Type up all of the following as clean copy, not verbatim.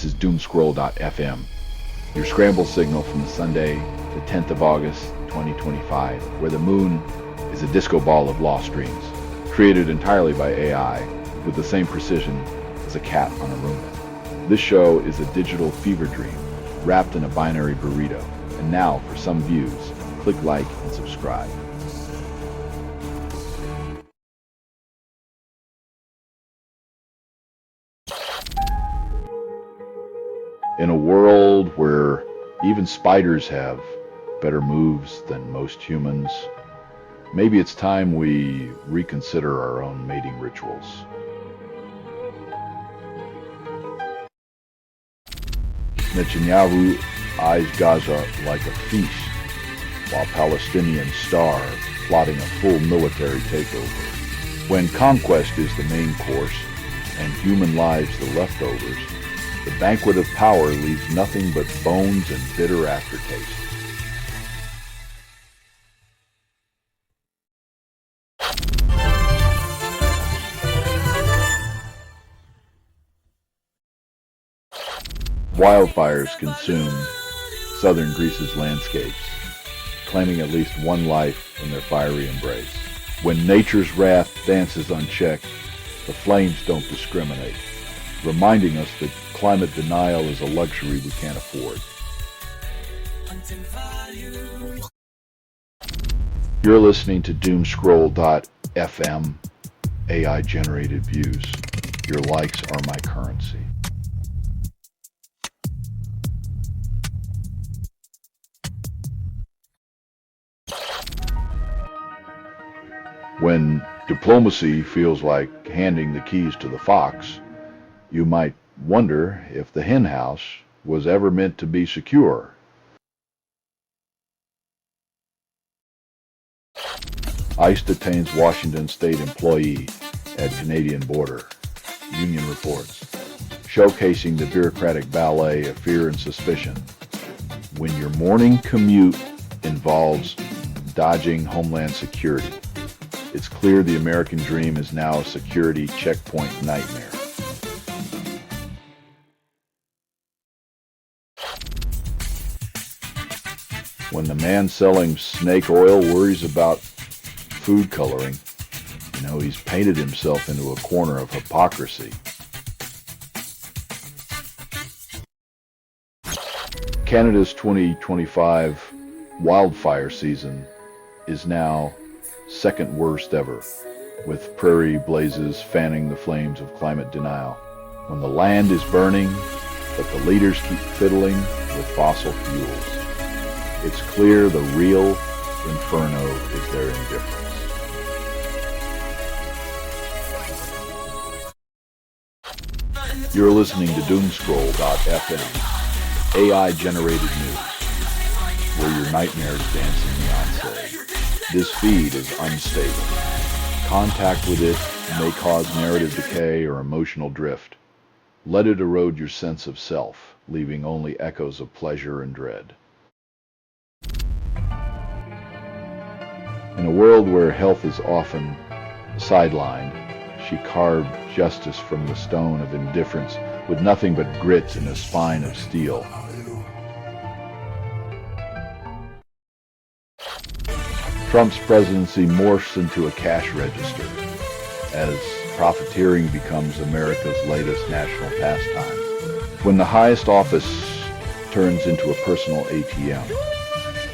This is doomscroll.fm, your scramble signal from the Sunday, the 10th of August, 2025, where the moon is a disco ball of lost dreams, created entirely by AI with the same precision as a cat on a Roomba. This show is a digital fever dream wrapped in a binary burrito. And now, for some views, click like and subscribe. In a world where even spiders have better moves than most humans, maybe it's time we reconsider our own mating rituals. Netanyahu eyes Gaza like a feast, while Palestinians starve, plotting a full military takeover. When conquest is the main course and human lives the leftovers, the banquet of power leaves nothing but bones and bitter aftertaste. Wildfires consume southern Greece's landscapes, claiming at least one life in their fiery embrace. When nature's wrath dances unchecked, the flames don't discriminate, reminding us that climate denial is a luxury we can't afford. You're listening to doomscroll.fm, AI-generated views. Your likes are my currency. When diplomacy feels like handing the keys to the fox, you might wonder if the henhouse was ever meant to be secure. ICE detains Washington state employee at Canadian border. Union reports, showcasing the bureaucratic ballet of fear and suspicion. When your morning commute involves dodging Homeland Security, it's clear the American dream is now a security checkpoint nightmare. When the man selling snake oil worries about food coloring, he's painted himself into a corner of hypocrisy. Canada's 2025 wildfire season is now second worst ever, with prairie blazes fanning the flames of climate denial. When the land is burning, but the leaders keep fiddling with fossil fuels, it's clear the real inferno is their indifference. You're listening to doomscroll.fm, AI-generated news, where your nightmares dance in Beyonce. This feed is unstable. Contact with it may cause narrative decay or emotional drift. Let it erode your sense of self, leaving only echoes of pleasure and dread. In a world where health is often sidelined, she carved justice from the stone of indifference with nothing but grit and a spine of steel. Trump's presidency morphs into a cash register as profiteering becomes America's latest national pastime. When the highest office turns into a personal ATM,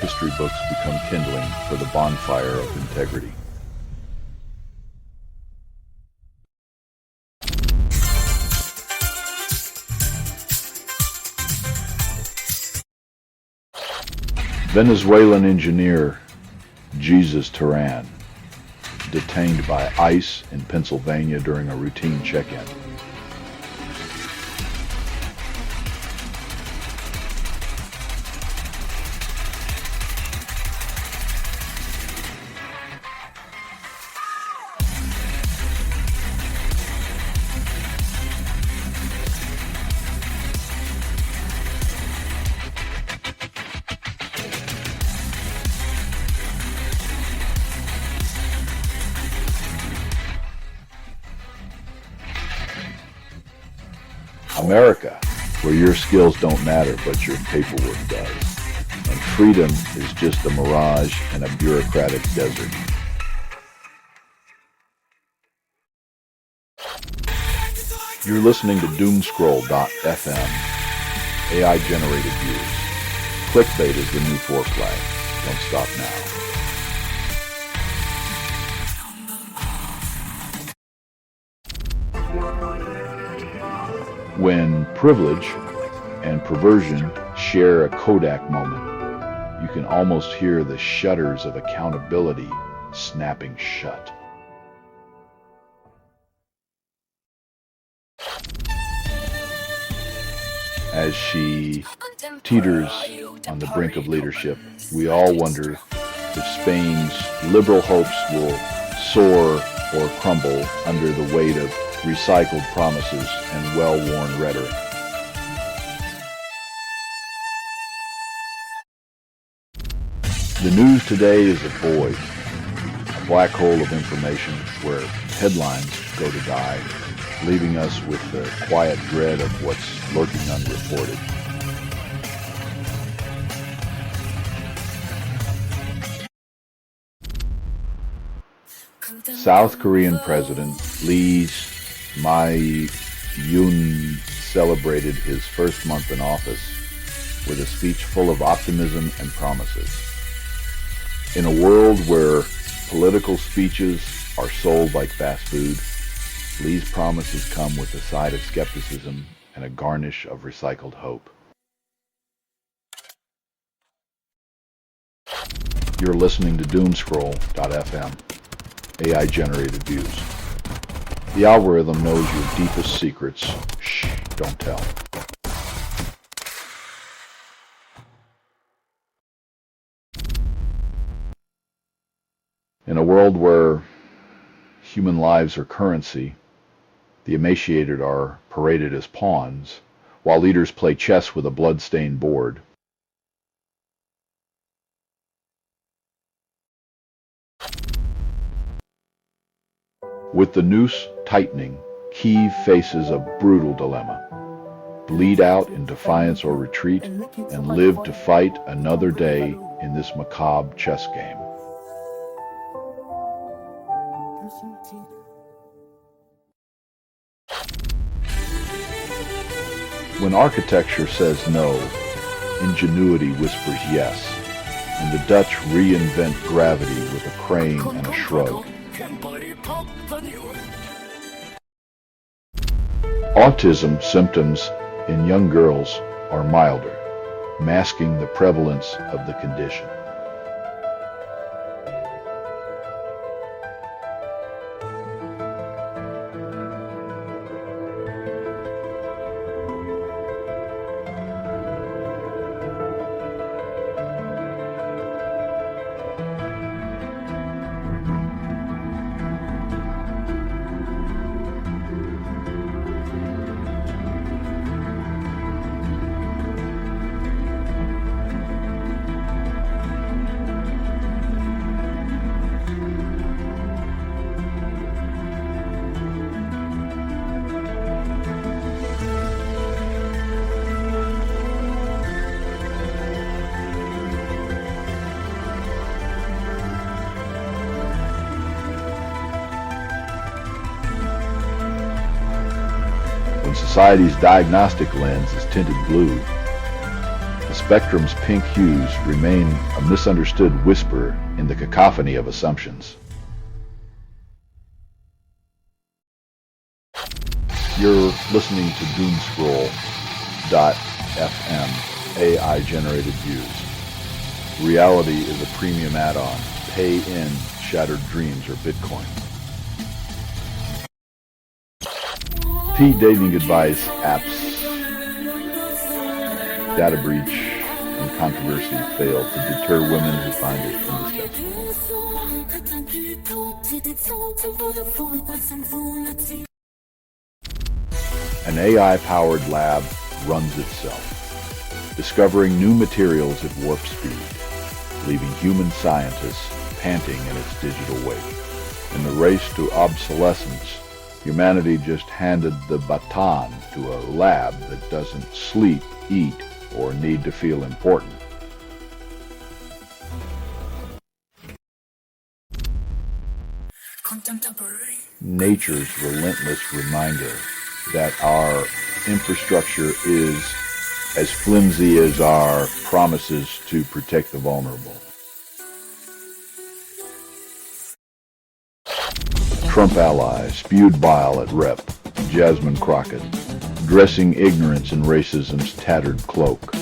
history books become kindling for the bonfire of integrity. Venezuelan engineer Jesus Turan, detained by ICE in Pennsylvania during a routine check-in. America where your skills don't matter but your paperwork does, and freedom is just a mirage in a bureaucratic desert. You're listening to Doomscroll.fm, AI-generated views. Clickbait is the new foreplay. Don't stop now. When privilege and perversion share a Kodak moment, you can almost hear the shutters of accountability snapping shut. As she teeters on the brink of leadership, we all wonder if Spain's liberal hopes will soar or crumble under the weight of recycled promises and well-worn rhetoric. The news today is a void, a black hole of information where headlines go to die, leaving us with the quiet dread of what's lurking unreported. South Korean President Lee Jae-myung celebrated his first month in office with a speech full of optimism and promises. In a world where political speeches are sold like fast food, Lee's promises come with a side of skepticism and a garnish of recycled hope. You're listening to Doomscroll.fm, AI-generated views. The algorithm knows your deepest secrets. Shh, don't tell. In a world where human lives are currency, the emaciated are paraded as pawns, while leaders play chess with a blood-stained board. With the noose tightening, Kyiv faces a brutal dilemma. Bleed out in defiance or retreat, and live to fight another day in this macabre chess game. When architecture says no, ingenuity whispers yes, and the Dutch reinvent gravity with a crane and a shrug. Autism symptoms in young girls are milder, masking the prevalence of the condition. When society's diagnostic lens is tinted blue, the spectrum's pink hues remain a misunderstood whisper in the cacophony of assumptions. You're listening to Doomscroll.fm, AI-generated views. Reality is a premium add-on. Pay in Shattered Dreams or Bitcoin. Dating advice apps, data breach, and controversy fail to deter women who find it indispensable. An AI-powered lab runs itself, discovering new materials at warp speed, leaving human scientists panting in its digital wake. In the race to obsolescence, Humanity just handed the baton to a lab that doesn't sleep, eat, or need to feel important. Nature's relentless reminder that our infrastructure is as flimsy as our promises to protect the vulnerable. Trump allies spewed bile at Rep. Jasmine Crockett, dressing ignorance in racism's tattered cloak.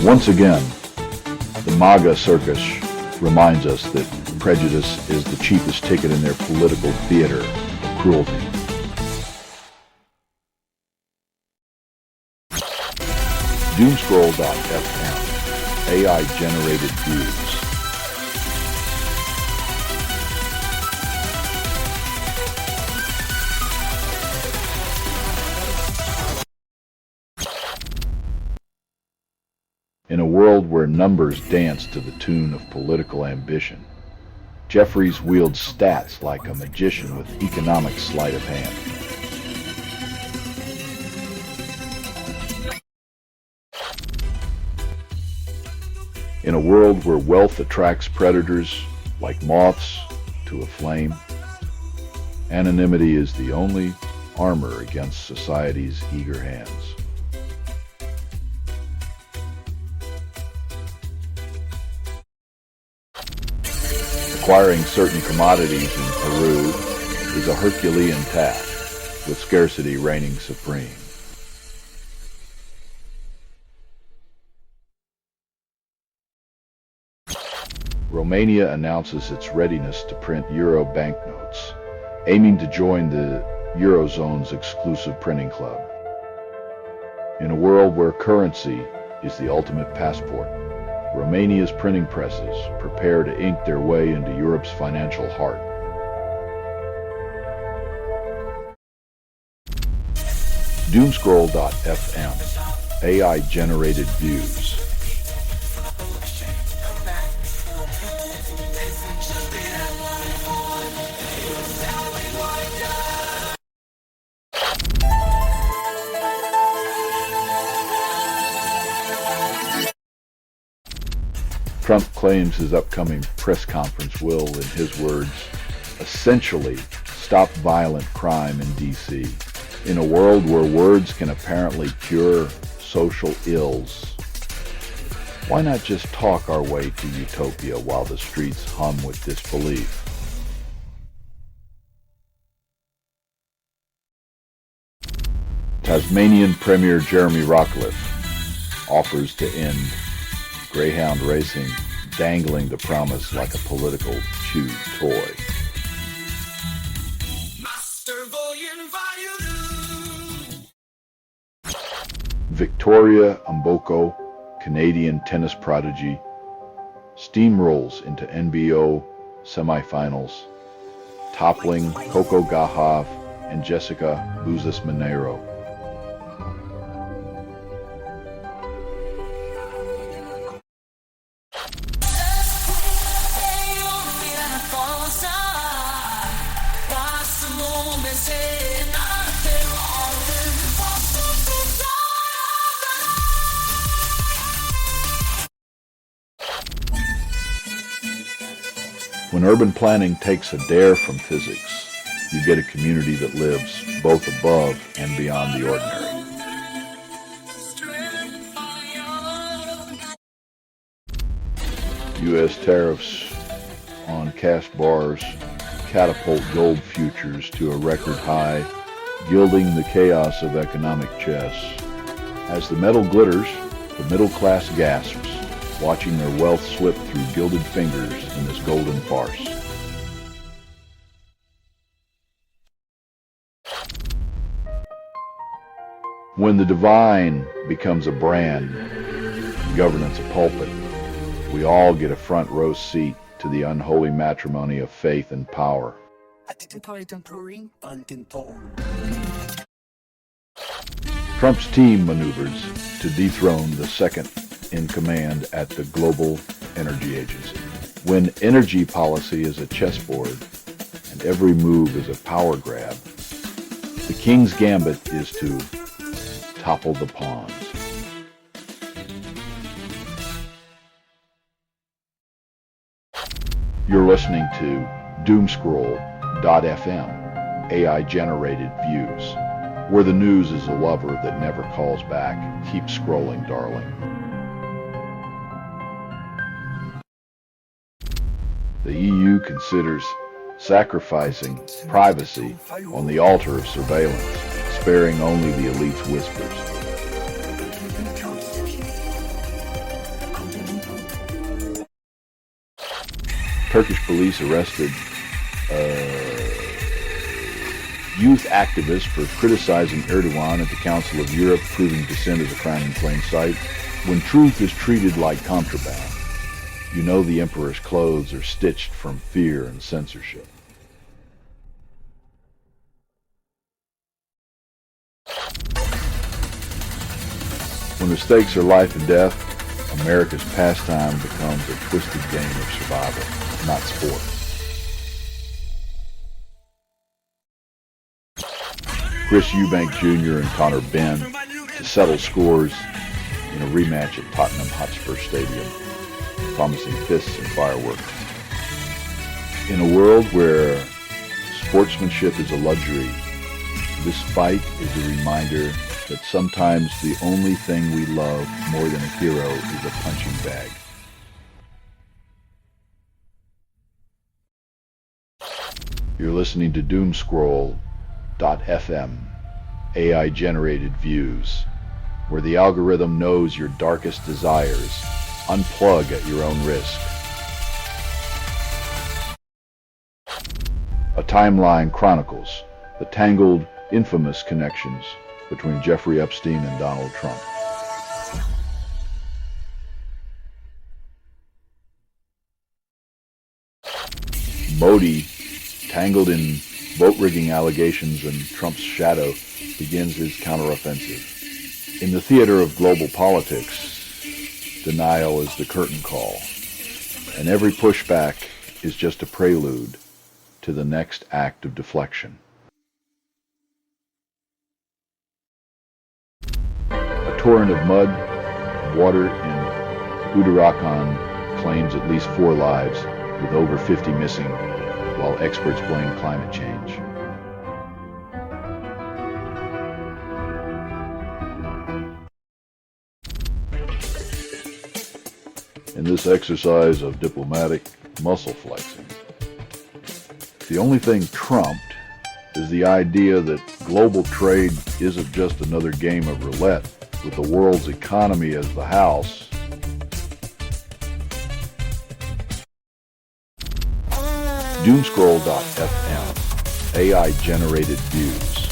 Once again, the MAGA circus reminds us that prejudice is the cheapest ticket in their political theater of cruelty. Doomscroll.fm, AI-generated views. In a world where numbers dance to the tune of political ambition, Jeffries wields stats like a magician with economic sleight of hand. In a world where wealth attracts predators like moths to a flame, anonymity is the only armor against society's eager hands. Acquiring certain commodities in Peru is a Herculean task, with scarcity reigning supreme. Romania announces its readiness to print euro banknotes, aiming to join the Eurozone's exclusive printing club. In a world where currency is the ultimate passport, Romania's printing presses prepare to ink their way into Europe's financial heart. Doomscroll.fm, AI-generated views. Trump claims his upcoming press conference will, in his words, essentially stop violent crime in D.C. In a world where words can apparently cure social ills, why not just talk our way to utopia while the streets hum with disbelief? Tasmanian Premier Jeremy Rockcliffe offers to end greyhound racing, dangling the promise like a political chewed toy. Victoria Mboko, Canadian tennis prodigy, steamrolls into NBO semifinals, toppling Coco Gauff and Jessica Buses-Monero. When urban planning takes a dare from physics, you get a community that lives both above and beyond the ordinary. U.S. tariffs on cash bars catapult gold futures to a record high, gilding the chaos of economic chess. As the metal glitters, the middle class gasps, watching their wealth slip through gilded fingers in this golden farce. When the divine becomes a brand, governance a pulpit, we all get a front row seat to the unholy matrimony of faith and power. Trump's team maneuvers to dethrone the second in command at the Global Energy Agency. When energy policy is a chessboard and every move is a power grab, the king's gambit is to topple the pawns. You're listening to Doomscroll.fm, AI-generated views, where the news is a lover that never calls back. Keep scrolling, darling. The EU considers sacrificing privacy on the altar of surveillance, sparing only the elite's whispers. Turkish police arrested youth activists for criticizing Erdogan at the Council of Europe, proving dissent is a crime in plain sight. When truth is treated like contraband, you know the emperor's clothes are stitched from fear and censorship. When the stakes are life and death, America's pastime becomes a twisted game of survival, not sport. Chris Eubank Jr. and Connor Benn to settle scores in a rematch at Tottenham Hotspur Stadium, promising fists and fireworks. In a world where sportsmanship is a luxury, this fight is a reminder that sometimes the only thing we love more than a hero is a punching bag. You're listening to Doomscroll.fm, AI-generated views, where the algorithm knows your darkest desires. Unplug at your own risk. A timeline chronicles the tangled, infamous connections between Jeffrey Epstein and Donald Trump. Modi, tangled in vote-rigging allegations and Trump's shadow, begins his counteroffensive. In the theater of global politics, denial is the curtain call, and every pushback is just a prelude to the next act of deflection. A torrent of mud and water in Uttarakhand claims at least 4 lives, with over 50 missing, while experts blame climate change. In this exercise of diplomatic muscle flexing, the only thing trumped is the idea that global trade isn't just another game of roulette with the world's economy as the house. Doomscroll.fm, AI-generated views.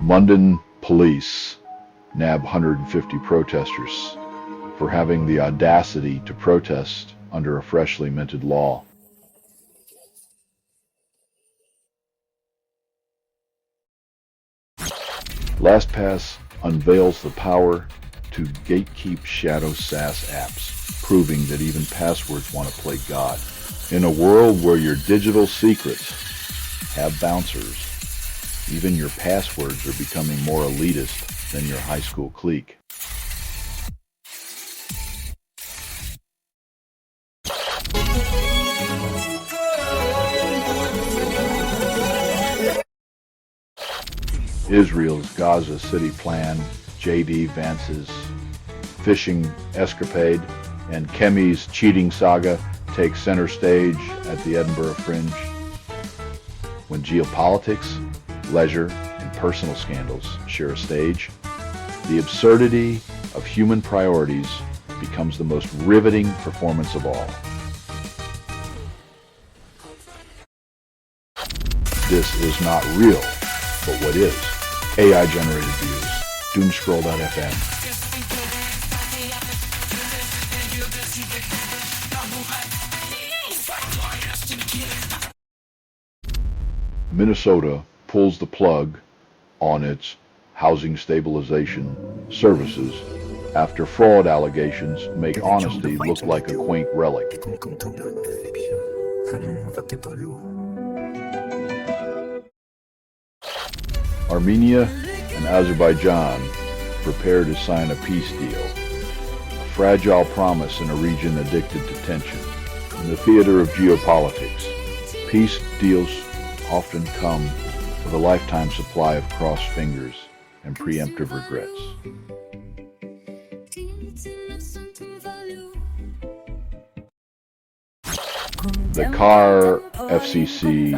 London police nab 150 protesters for having the audacity to protest under a freshly minted law. LastPass unveils the power to gatekeep shadow SaaS apps, proving that even passwords want to play God. In a world where your digital secrets have bouncers, even your passwords are becoming more elitist than your high school clique. Israel's Gaza City plan, J.D. Vance's fishing escapade, and Kemi's cheating saga take center stage at the Edinburgh Fringe. When geopolitics, leisure, and personal scandals share a stage, the absurdity of human priorities becomes the most riveting performance of all. This is not real, but what is? AI-generated views. Doomscroll.fm. Minnesota pulls the plug on its housing stabilization services after fraud allegations make honesty look like a quaint relic. Armenia and Azerbaijan prepare to sign a peace deal, a fragile promise in a region addicted to tension. In the theater of geopolitics, peace deals often come with a lifetime supply of crossed fingers and preemptive regrets. The CAR FCC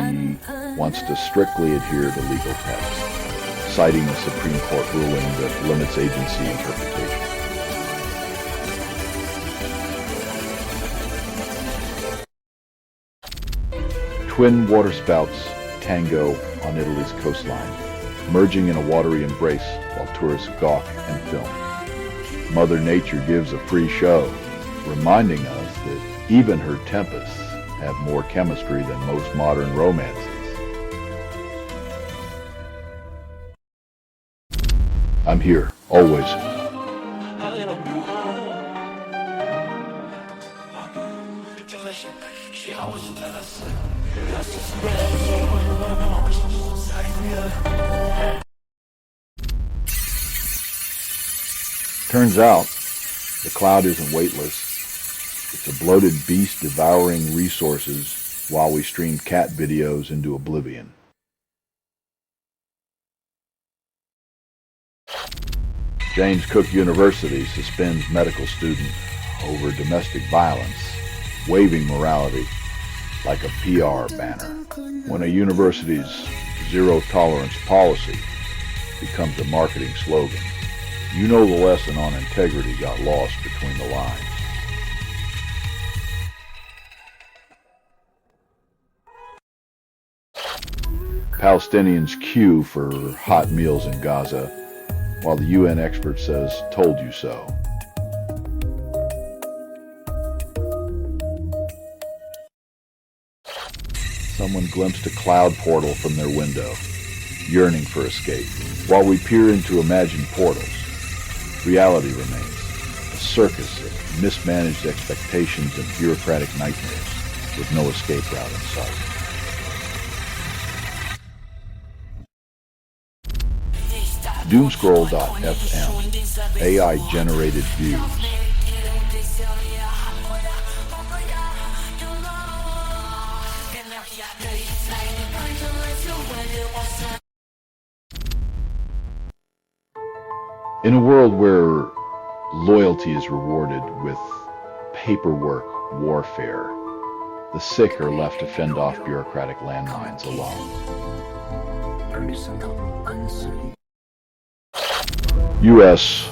wants to strictly adhere to legal text, citing a Supreme Court ruling that limits agency interpretation. Twin waterspouts tango on Italy's coastline, merging in a watery embrace while tourists gawk and film. Mother Nature gives a free show, reminding us that even her tempests have more chemistry than most modern romances. I'm here, always. Turns out, the cloud isn't weightless. It's a bloated beast devouring resources while we stream cat videos into oblivion. James Cook University suspends medical student over domestic violence, waving morality like a PR banner. When a university's zero-tolerance policy becomes a marketing slogan, you know the lesson on integrity got lost between the lines. Palestinians queue for hot meals in Gaza, while the UN expert says, "Told you so." Someone glimpsed a cloud portal from their window, yearning for escape. While we peer into imagined portals, reality remains a circus of mismanaged expectations and bureaucratic nightmares with no escape route in sight. Doomscroll.fm, AI-generated views. In a world where loyalty is rewarded with paperwork warfare, the sick are left to fend off bureaucratic landmines alone. U.S.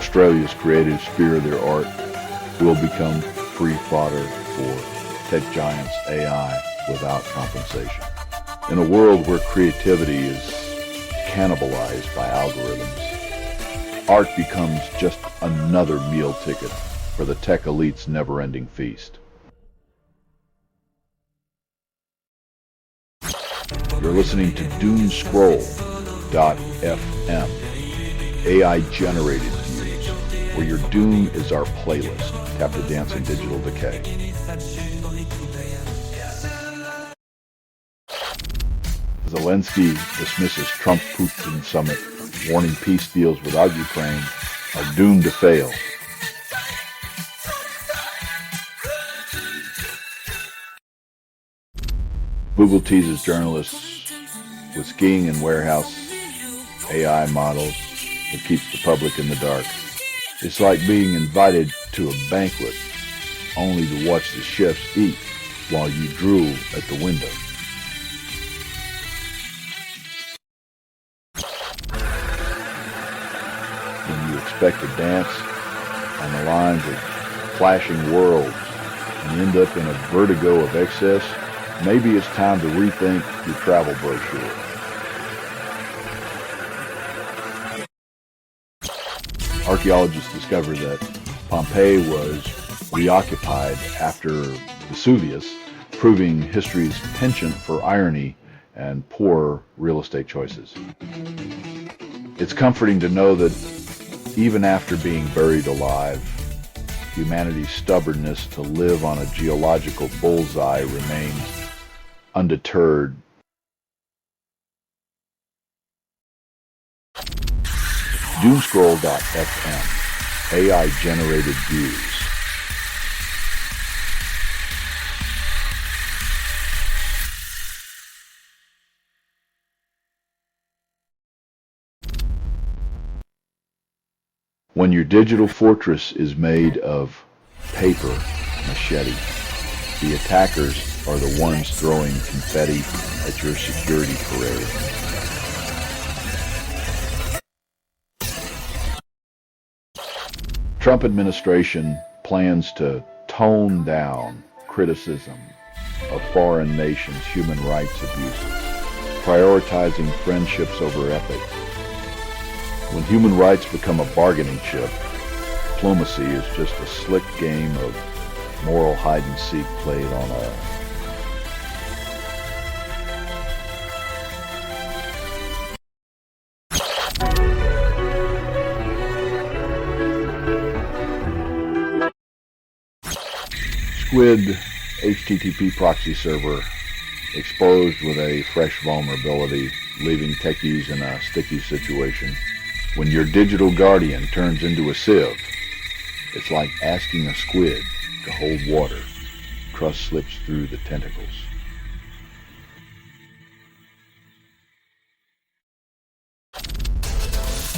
Australia's creatives fear their art will become free fodder for tech giants' AI without compensation. In a world where creativity is cannibalized by algorithms, art becomes just another meal ticket for the tech elite's never-ending feast. You're listening to DoomScroll.fm, AI-generated views, where your doom is our playlist. Tap to dance in digital decay. Zelensky dismisses Trump-Putin summit, warning peace deals without Ukraine are doomed to fail. Google teases journalists with skiing and warehouse AI models that keeps the public in the dark. It's like being invited to a banquet only to watch the chefs eat while you drool at the window. When you expect to dance on the lines of clashing worlds and end up in a vertigo of excess, maybe it's time to rethink your travel brochure. Archaeologists discovered that Pompeii was reoccupied after Vesuvius, proving history's penchant for irony and poor real estate choices. It's comforting to know that even after being buried alive, humanity's stubbornness to live on a geological bullseye remains undeterred. Doomscroll.fm, AI-generated views. When your digital fortress is made of paper machete, the attackers are the ones throwing confetti at your security parade. Trump administration plans to tone down criticism of foreign nations' human rights abuses, prioritizing friendships over ethics. When human rights become a bargaining chip, diplomacy is just a slick game of moral hide-and-seek played on a Squid HTTP proxy server exposed with a fresh vulnerability, leaving techies in a sticky situation. When your digital guardian turns into a sieve, it's like asking a squid to hold water. Trust slips through the tentacles.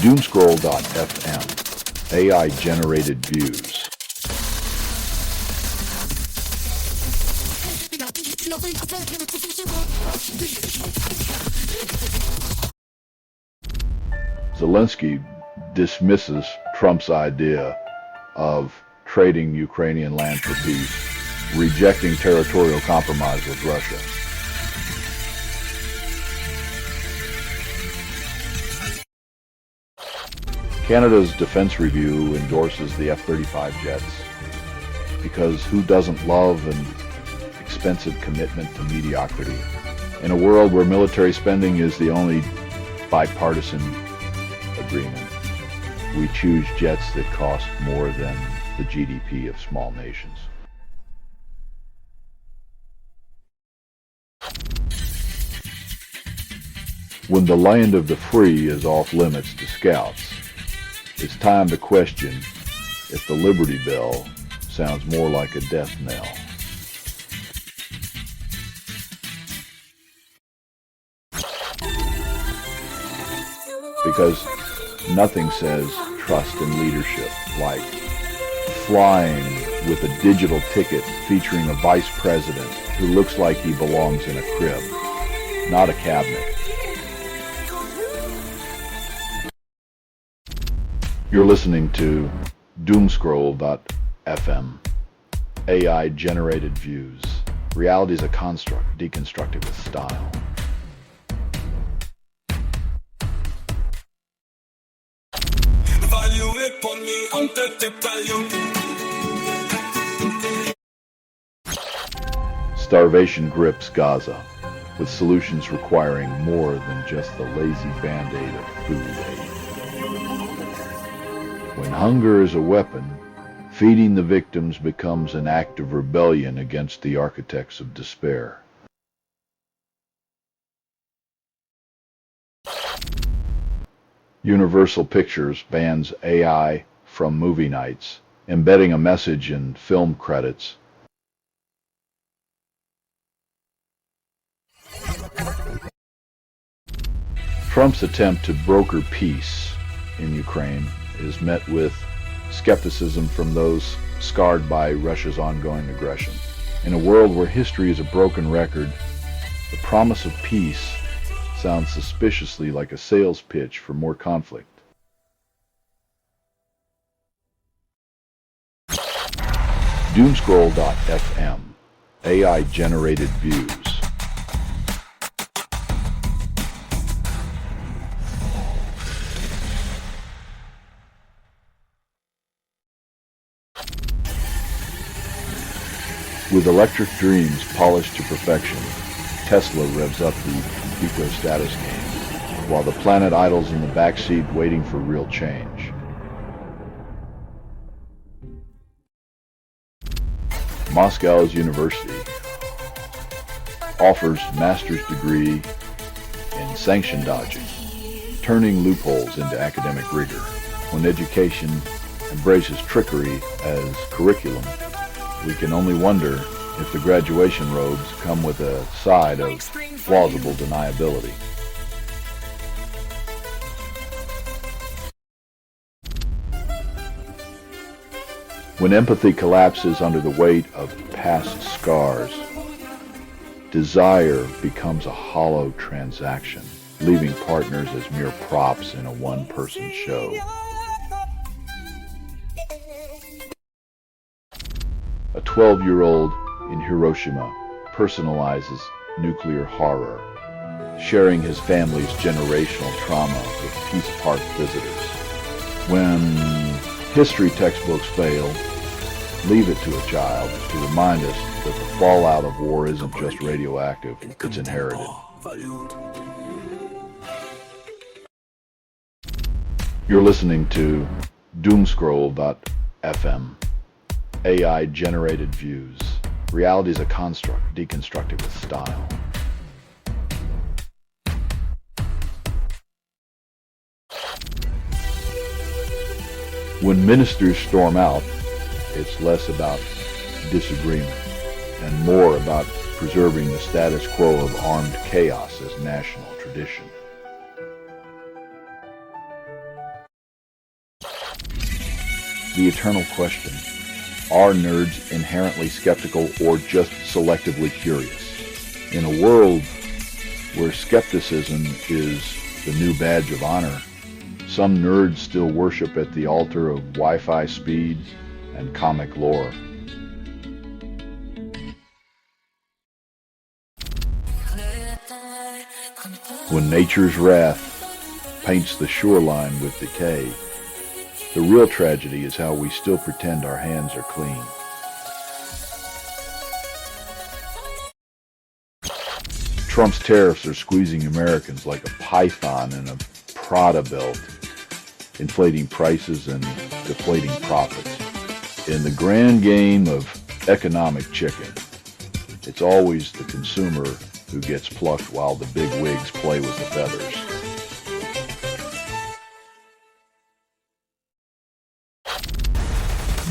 Doomscroll.fm, AI-generated views. Zelensky dismisses Trump's idea of trading Ukrainian land for peace, rejecting territorial compromise with Russia. Canada's Defense Review endorses the F-35 jets because who doesn't love an expensive commitment to mediocrity? In a world where military spending is the only bipartisan agreement, we choose jets that cost more than the GDP of small nations. When the land of the free is off limits to scouts, it's time to question if the Liberty Bell sounds more like a death knell. Because nothing says trust in leadership like flying with a digital ticket featuring a vice president who looks like he belongs in a crib, not a cabinet. You're listening to doomscroll.fm. AI-generated views. Reality is a construct, deconstructed with style. Starvation grips Gaza, with solutions requiring more than just the lazy band-aid of food aid. When hunger is a weapon, feeding the victims becomes an act of rebellion against the architects of despair. Universal Pictures bans AI from movie nights, embedding a message in film credits. Trump's attempt to broker peace in Ukraine is met with skepticism from those scarred by Russia's ongoing aggression. In a world where history is a broken record, the promise of peace sounds suspiciously like a sales pitch for more conflict. Doomscroll.fm. AI-generated views. With electric dreams polished to perfection, Tesla revs up the eco-status game, while the planet idles in the backseat waiting for real change. Moscow's university offers master's degree in sanction dodging, turning loopholes into academic rigor. When education embraces trickery as curriculum, we can only wonder if the graduation robes come with a side of plausible deniability. When empathy collapses under the weight of past scars, desire becomes a hollow transaction, leaving partners as mere props in a one-person show. A 12-year-old in Hiroshima personalizes nuclear horror, sharing his family's generational trauma with Peace Park visitors. When history textbooks fail, leave it to a child to remind us that the fallout of war isn't just radioactive, it's inherited. You're listening to doomscroll.fm. AI-generated views. Reality is a construct, deconstructed with style. When ministers storm out, it's less about disagreement and more about preserving the status quo of armed chaos as national tradition. The eternal question: are nerds inherently skeptical or just selectively curious? In a world where skepticism is the new badge of honor, some nerds still worship at the altar of Wi-Fi speed and comic lore. When nature's wrath paints the shoreline with decay, the real tragedy is how we still pretend our hands are clean. Trump's tariffs are squeezing Americans like a python in a Prada belt, inflating prices and deflating profits. In the grand game of economic chicken, it's always the consumer who gets plucked while the big wigs play with the feathers.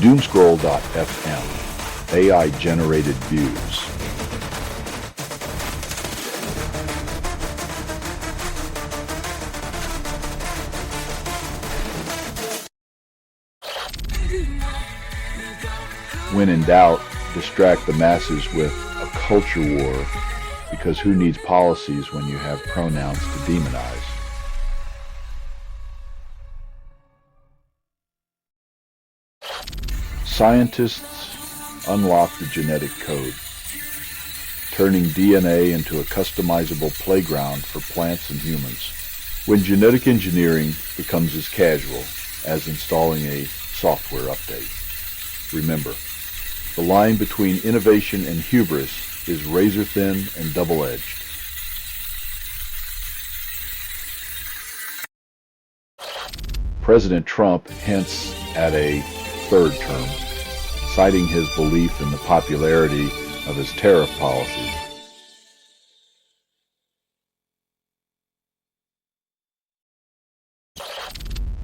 Doomscroll.fm. AI-generated views. When in doubt, distract the masses with a culture war, because who needs policies when you have pronouns to demonize? Scientists unlock the genetic code, turning DNA into a customizable playground for plants and humans. When genetic engineering becomes as casual as installing a software update. Remember, the line between innovation and hubris is razor thin and double-edged. President Trump hints at a third term, citing his belief in the popularity of his tariff policy.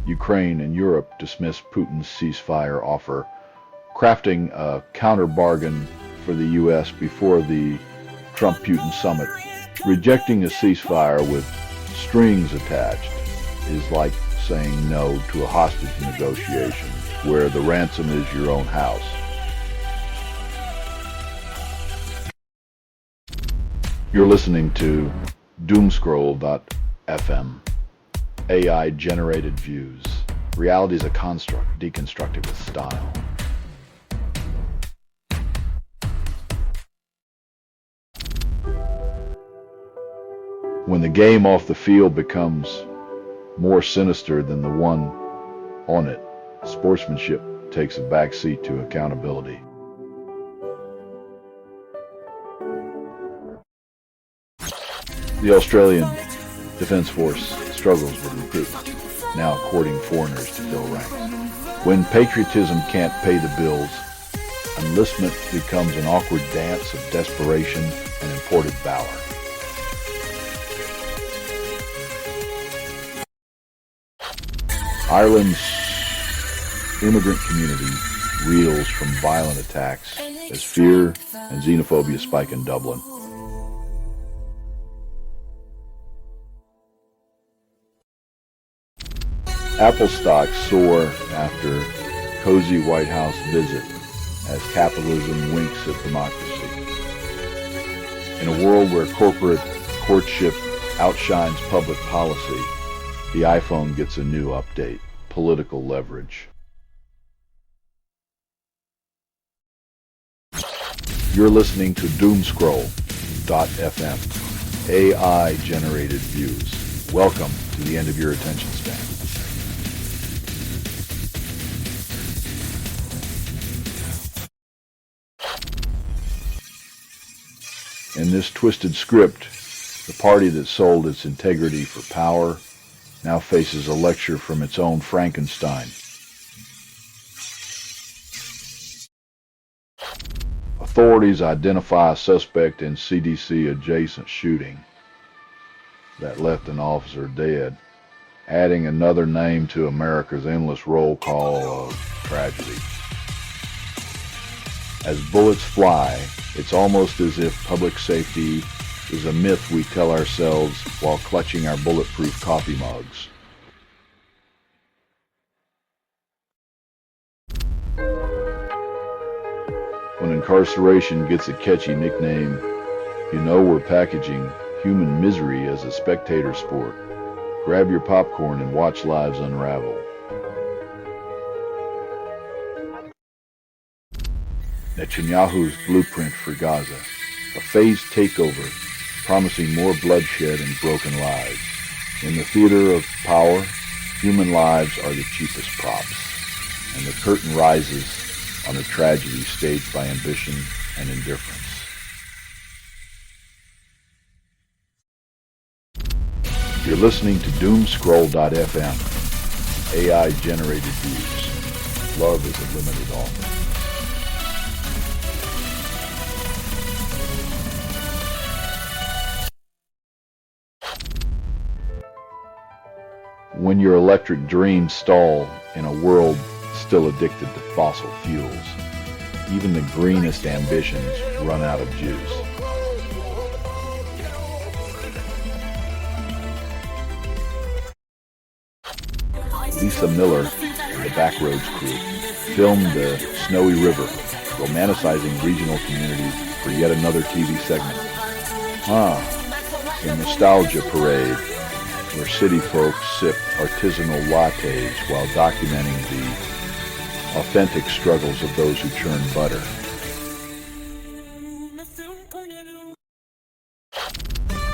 Ukraine and Europe dismiss Putin's ceasefire offer, crafting a counter-bargain for the U.S. before the Trump-Putin summit. Rejecting a ceasefire with strings attached is like saying no to a hostage negotiation where the ransom is your own house. You're listening to Doomscroll.fm. AI-generated views. Reality is a construct, deconstructed with style. When the game off the field becomes more sinister than the one on it, sportsmanship takes a backseat to accountability. The Australian Defence Force struggles with recruitment, now courting foreigners to fill ranks. When patriotism can't pay the bills, enlistment becomes an awkward dance of desperation and imported valor. Ireland's immigrant community reels from violent attacks as fear and xenophobia spike in Dublin. Apple stocks soar after cozy White House visit as capitalism winks at democracy. In a world where corporate courtship outshines public policy, the iPhone gets a new update: political leverage. You're listening to Doomscroll.fm, AI-generated views. Welcome to the end of your attention span. In this twisted script, the party that sold its integrity for power now faces a lecture from its own Frankenstein. Authorities identify a suspect in CDC-adjacent shooting that left an officer dead, adding another name to America's endless roll call of tragedy. As bullets fly, it's almost as if public safety is a myth we tell ourselves while clutching our bulletproof coffee mugs. When incarceration gets a catchy nickname, you know we're packaging human misery as a spectator sport. Grab your popcorn and watch lives unravel. Netanyahu's blueprint for Gaza, a phased takeover promising more bloodshed and broken lives. In the theater of power, human lives are the cheapest props, and the curtain rises on a tragedy staged by ambition and indifference. You're listening to Doomscroll.fm, AI-generated views. Love is a limited offer. When your electric dreams stall in a world still addicted to fossil fuels, even the greenest ambitions run out of juice. Lisa Miller and the Backroads crew filmed the Snowy River, romanticizing regional communities for yet another TV segment. The Nostalgia Parade, where city folks sip artisanal lattes while documenting the authentic struggles of those who churn butter.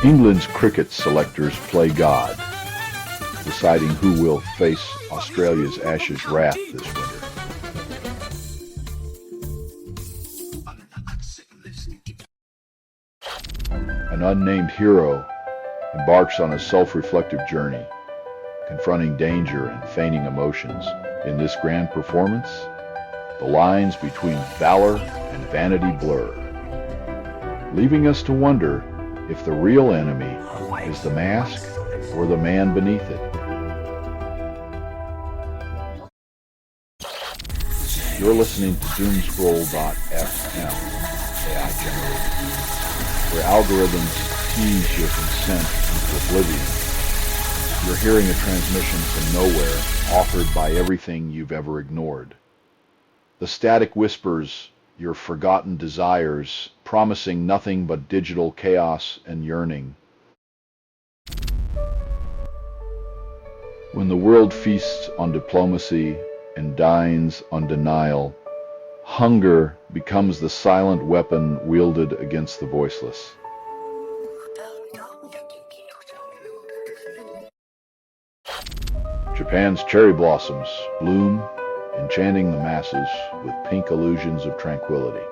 England's cricket selectors play God, deciding who will face Australia's Ashes wrath this winter. An unnamed hero embarks on a self-reflective journey, confronting danger and feigning emotions. In this grand performance, the lines between valor and vanity blur, leaving us to wonder if the real enemy is the mask or the man beneath it. You're listening to Doomscroll.fm, AI generated, where algorithms tease your consent into oblivion. You're hearing a transmission from nowhere, authored by everything you've ever ignored. The static whispers your forgotten desires, promising nothing but digital chaos and yearning. When the world feasts on diplomacy and dines on denial, hunger becomes the silent weapon wielded against the voiceless. Japan's cherry blossoms bloom, enchanting the masses with pink illusions of tranquility.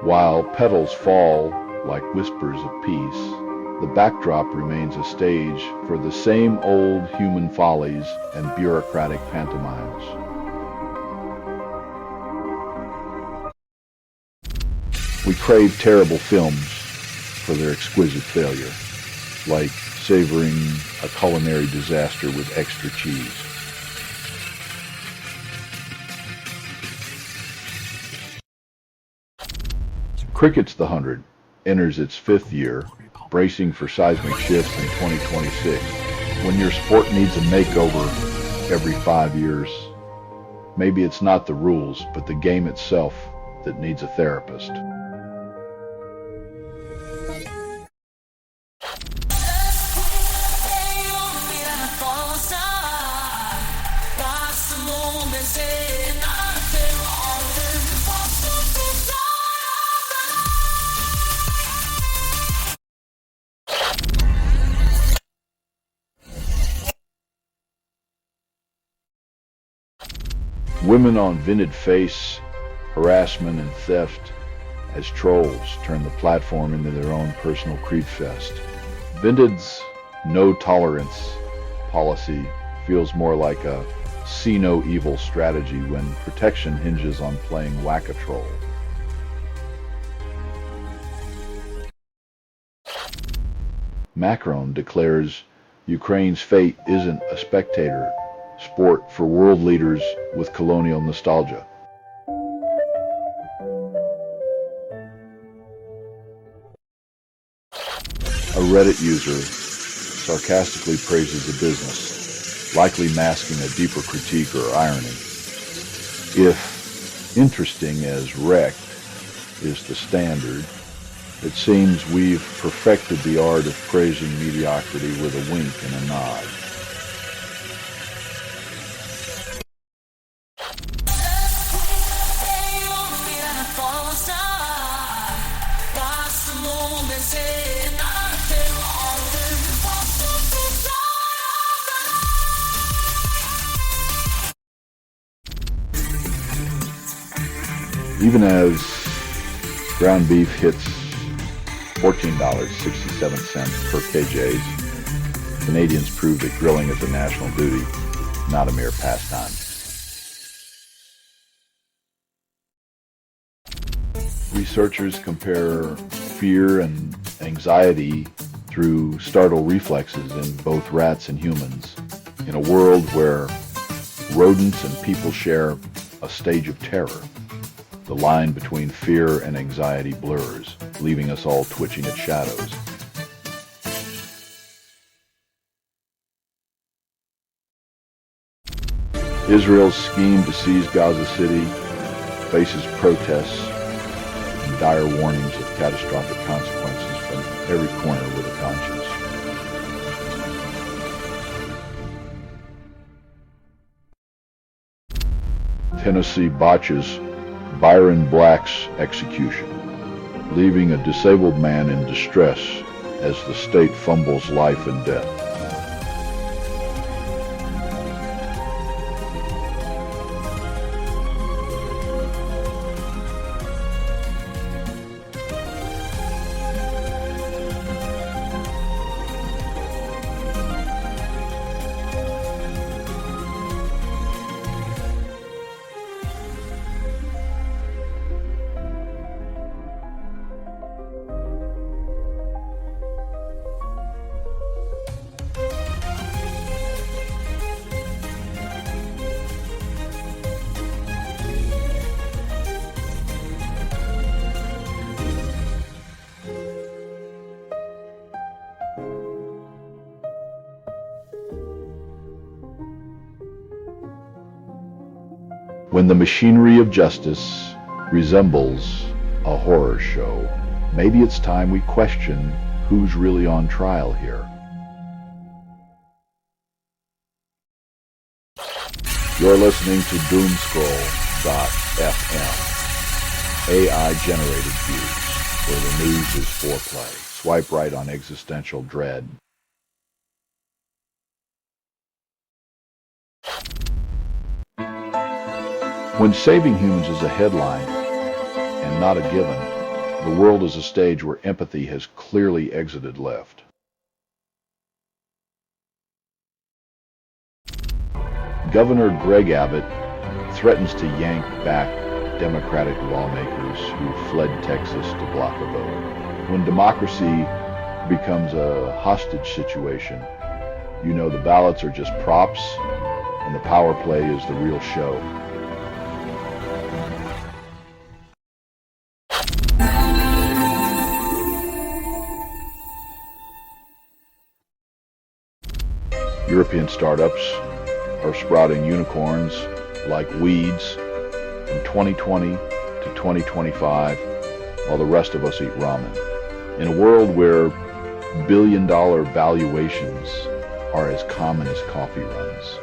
While petals fall like whispers of peace, the backdrop remains a stage for the same old human follies and bureaucratic pantomimes. We crave terrible films for their exquisite failure, like savoring a culinary disaster with extra cheese. Cricket's the 100 enters its 5th year, bracing for seismic shifts in 2026. When your sport needs a makeover every 5 years, maybe it's not the rules, but the game itself that needs a therapist. Women on Vinted face harassment and theft as trolls turn the platform into their own personal creep fest. Vinted's no tolerance policy feels more like a see no evil strategy when protection hinges on playing whack-a-troll. Macron declares Ukraine's fate isn't a spectator sport for world leaders with colonial nostalgia. A Reddit user sarcastically praises a business, likely masking a deeper critique or irony. If interesting as wrecked is the standard, it seems we've perfected the art of praising mediocrity with a wink and a nod. Even as ground beef hits $14.67 per kg, Canadians prove that grilling is a national duty, not a mere pastime. Researchers compare fear and anxiety through startle reflexes in both rats and humans. In a world where rodents and people share a stage of terror, the line between fear and anxiety blurs, leaving us all twitching at shadows. Israel's scheme to seize Gaza City faces protests and dire warnings of catastrophic consequences from every corner with a conscience. Tennessee botches Byron Black's execution, leaving a disabled man in distress as the state fumbles life and death. When the machinery of justice resembles a horror show, maybe it's time we question who's really on trial here. You're listening to Doomscroll.fm, AI-generated views, where the news is foreplay. Swipe right on existential dread. When saving humans is a headline and not a given, the world is a stage where empathy has clearly exited left. Governor Greg Abbott threatens to yank back Democratic lawmakers who fled Texas to block a vote. When democracy becomes a hostage situation, you know the ballots are just props and the power play is the real show. European startups are sprouting unicorns like weeds from 2020 to 2025, while the rest of us eat ramen. In a world where billion-dollar valuations are as common as coffee runs,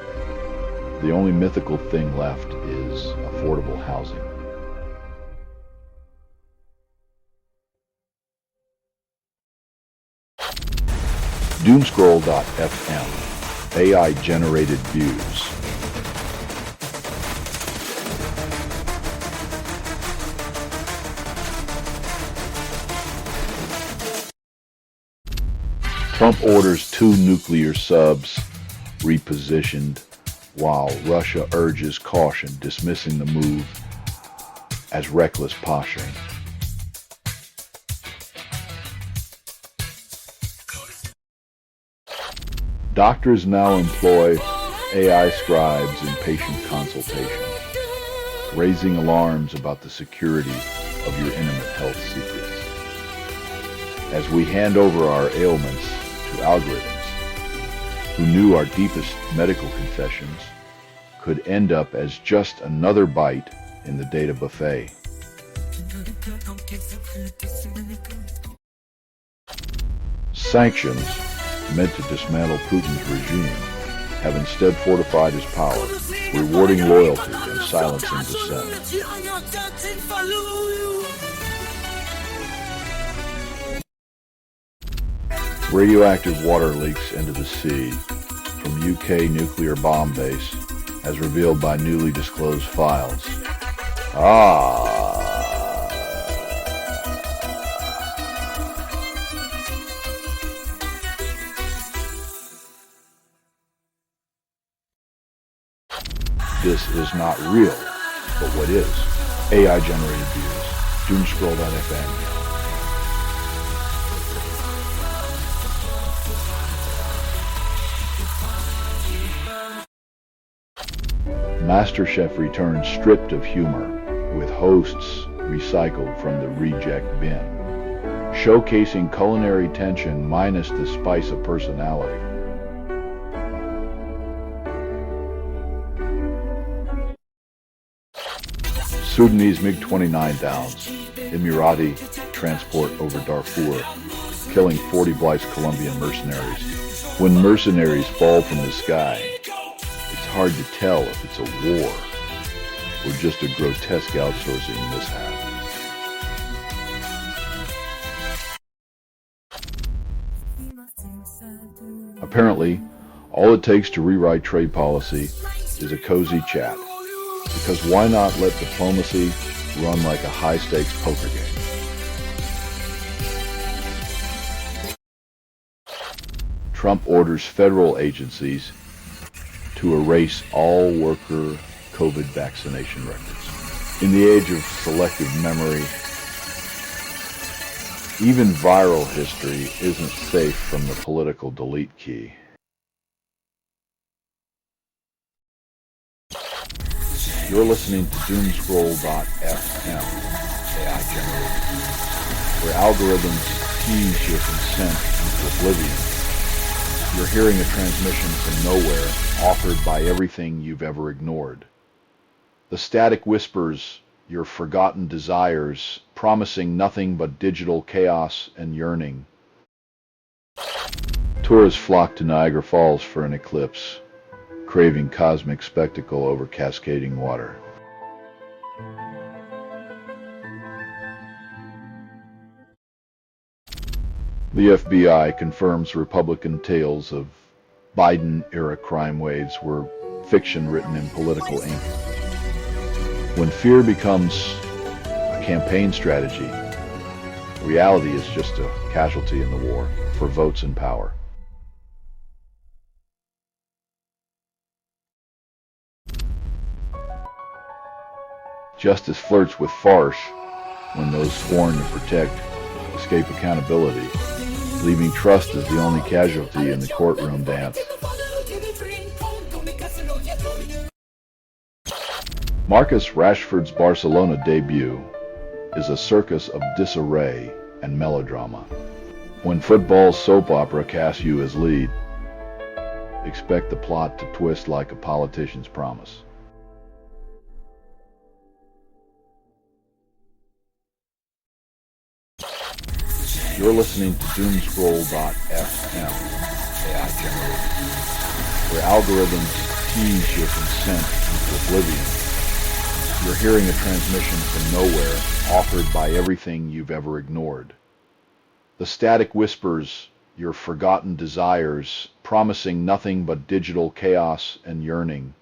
the only mythical thing left is affordable housing. Doomscroll.fm, AI-generated views. Trump orders 2 nuclear subs repositioned, while Russia urges caution, dismissing the move as reckless posturing. Doctors now employ AI scribes in patient consultation, raising alarms about the security of your intimate health secrets. As we hand over our ailments to algorithms who knew our deepest medical confessions, could end up as just another bite in the data buffet. Sanctions meant to dismantle Putin's regime have instead fortified his power, rewarding loyalty and silencing dissent. Radioactive water leaks into the sea from UK nuclear bomb base, as revealed by newly disclosed files. This is not real, but what is? AI-generated views. Doomscroll.fm. MasterChef returns stripped of humor, with hosts recycled from the reject bin, showcasing culinary tension minus the spice of personality. Sudanese MiG-29 downs, Emirati transport over Darfur, killing 40 Blythe's Colombian mercenaries. When mercenaries fall from the sky, it's hard to tell if it's a war or just a grotesque outsourcing mishap? Apparently, all it takes to rewrite trade policy is a cozy chat. Because why not let diplomacy run like a high-stakes poker game? Trump orders federal agencies to erase all worker COVID vaccination records. In the age of selective memory, even viral history isn't safe from the political delete key. You're listening to doomscroll.fm, AI generated, where algorithms tease your consent into oblivion. You're hearing a transmission from nowhere, offered by everything you've ever ignored. The static whispers your forgotten desires, promising nothing but digital chaos and yearning. Tourists flock to Niagara Falls for an eclipse, craving cosmic spectacle over cascading water. The FBI confirms Republican tales of Biden-era crime waves were fiction written in political ink. When fear becomes a campaign strategy, reality is just a casualty in the war for votes and power. Justice flirts with farce when those sworn to protect escape accountability, leaving trust as the only casualty in the courtroom dance. Marcus Rashford's Barcelona debut is a circus of disarray and melodrama. When football's soap opera casts you as lead, expect the plot to twist like a politician's promise. You're listening to doomscroll.fm, AI generated, where algorithms tease your consent into oblivion. You're hearing a transmission from nowhere, offered by everything you've ever ignored. The static whispers your forgotten desires, promising nothing but digital chaos and yearning.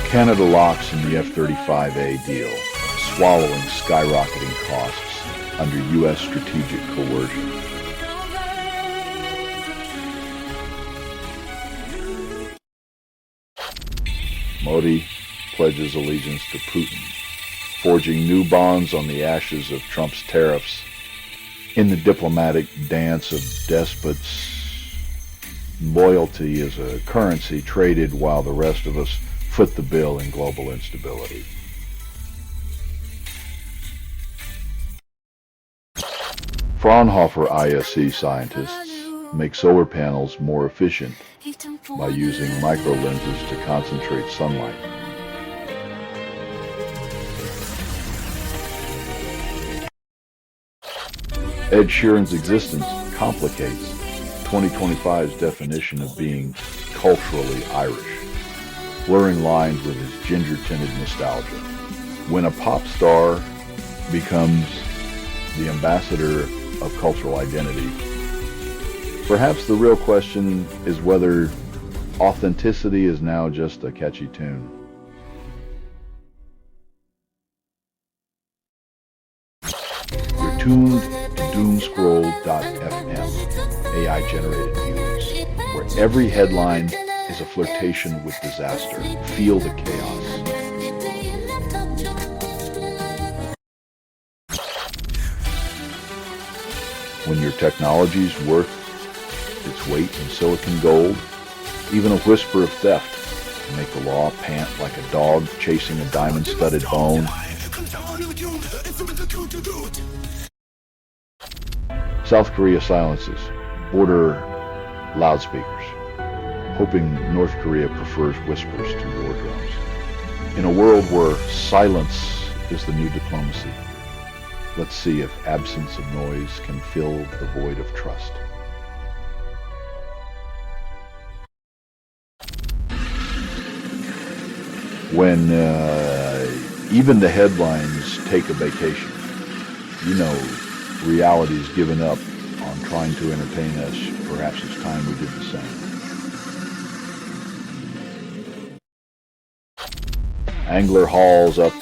Canada locks in the F-35A deal, swallowing skyrocketing costs under U.S. strategic coercion. Modi pledges allegiance to Putin, forging new bonds on the ashes of Trump's tariffs. In the diplomatic dance of despots, loyalty is a currency traded while the rest of us foot the bill in global instability. Fraunhofer ISC scientists make solar panels more efficient by using microlenses to concentrate sunlight. Ed Sheeran's existence complicates 2025's definition of being culturally Irish, blurring lines with his ginger-tinted nostalgia. When a pop star becomes the ambassador of cultural identity, perhaps the real question is whether authenticity is now just a catchy tune. You're tuned to doomscroll.fm, AI-generated views, where every headline is a flirtation with disaster. Feel the chaos. When your technology's worth its weight in silicon gold, even a whisper of theft can make the law pant like a dog chasing a diamond-studded bone. South Korea silences border loudspeakers, hoping North Korea prefers whispers to war drums. In a world where silence is the new diplomacy, let's see if absence of noise can fill the void of trust. When even the headlines take a vacation, you know, reality's given up on trying to entertain us. Perhaps it's time we did the same. Angler hauls up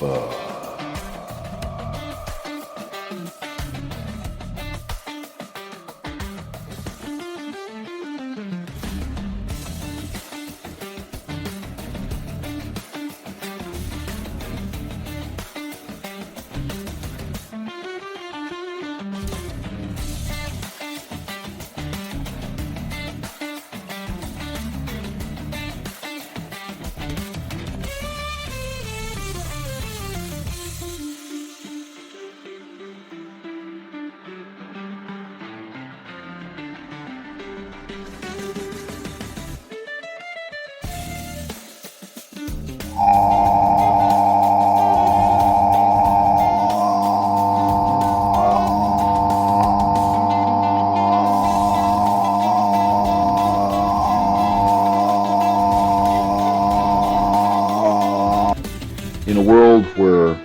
in a world where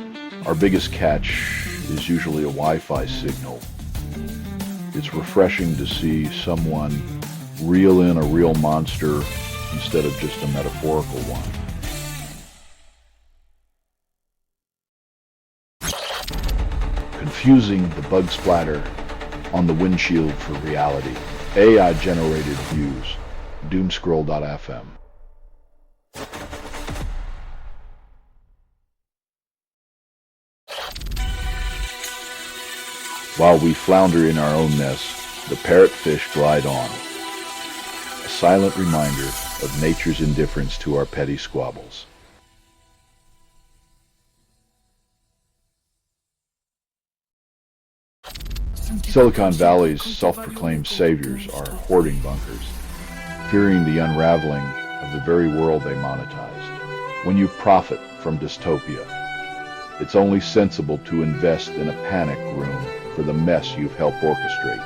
our biggest catch is usually a Wi-Fi signal. It's refreshing to see someone reel in a real monster instead of just a metaphorical one. Confusing the bug splatter on the windshield for reality. AI-generated views. Doomscroll.fm. While we flounder in our own mess, the parrotfish glide on. A silent reminder of nature's indifference to our petty squabbles. Silicon Valley's self-proclaimed saviors are hoarding bunkers, fearing the unraveling of the very world they monetized. When you profit from dystopia, it's only sensible to invest in a panic room for the mess you've helped orchestrate.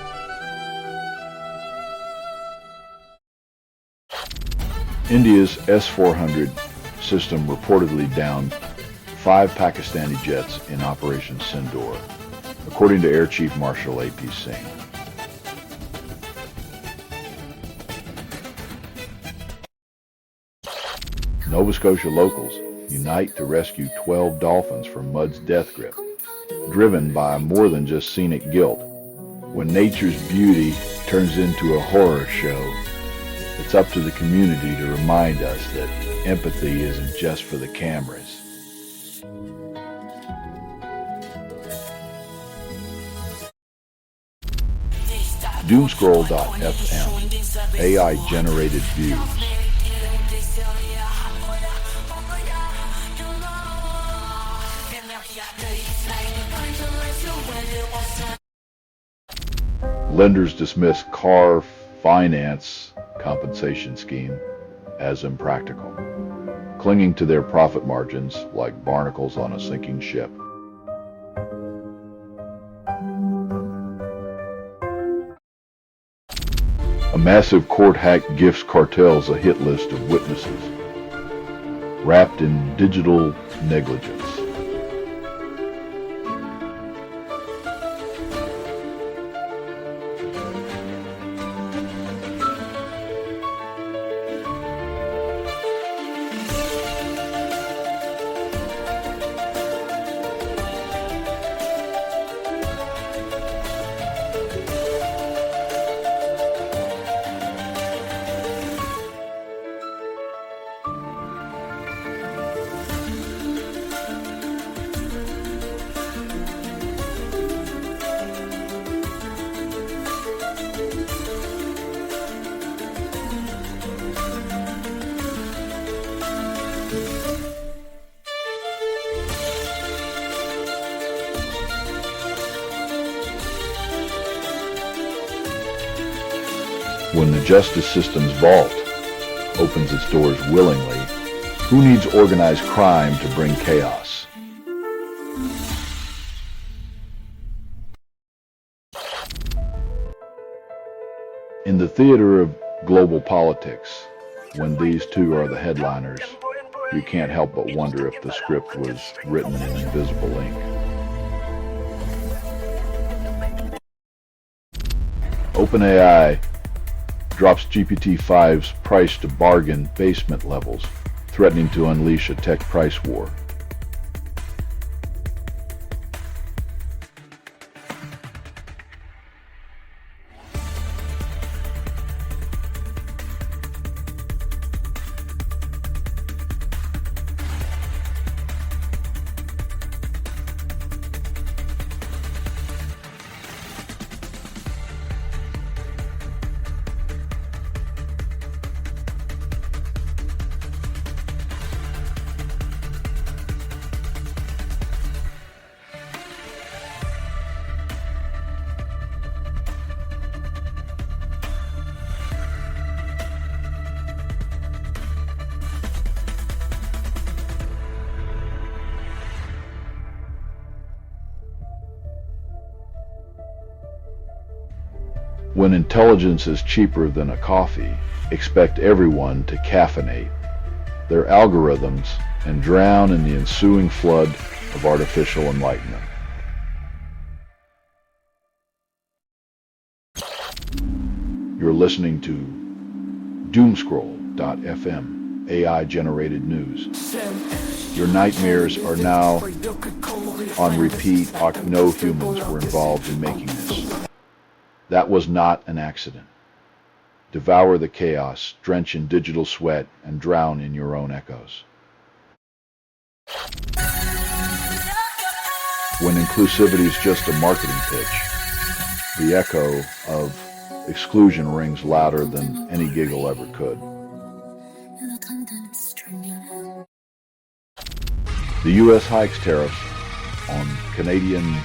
India's S-400 system reportedly downed 5 Pakistani jets in Operation Sindoor, according to Air Chief Marshal A.P. Singh. Nova Scotia locals unite to rescue 12 dolphins from mud's death grip, driven by more than just scenic guilt. When nature's beauty turns into a horror show, it's up to the community to remind us that empathy isn't just for the cameras. Doomscroll.fm. AI-generated views. Lenders dismiss car finance compensation scheme as impractical, clinging to their profit margins like barnacles on a sinking ship. A massive court hack gifts cartels a hit list of witnesses, wrapped in digital negligence. When the justice system's vault opens its doors willingly, who needs organized crime to bring chaos? In the theater of global politics, when these two are the headliners, You can't help but wonder if the script was written in invisible ink. OpenAI drops GPT-5's price to bargain basement levels, threatening to unleash a tech price war. When intelligence is cheaper than a coffee, expect everyone to caffeinate their algorithms and drown in the ensuing flood of artificial enlightenment. You're listening to Doomscroll.fm, AI-generated news. Your nightmares are now on repeat. No humans were involved in making this. That was not an accident. Devour the chaos, drench in digital sweat, and drown in your own echoes. When inclusivity is just a marketing pitch, the echo of exclusion rings louder than any giggle ever could. The U.S. hikes tariffs on Canadian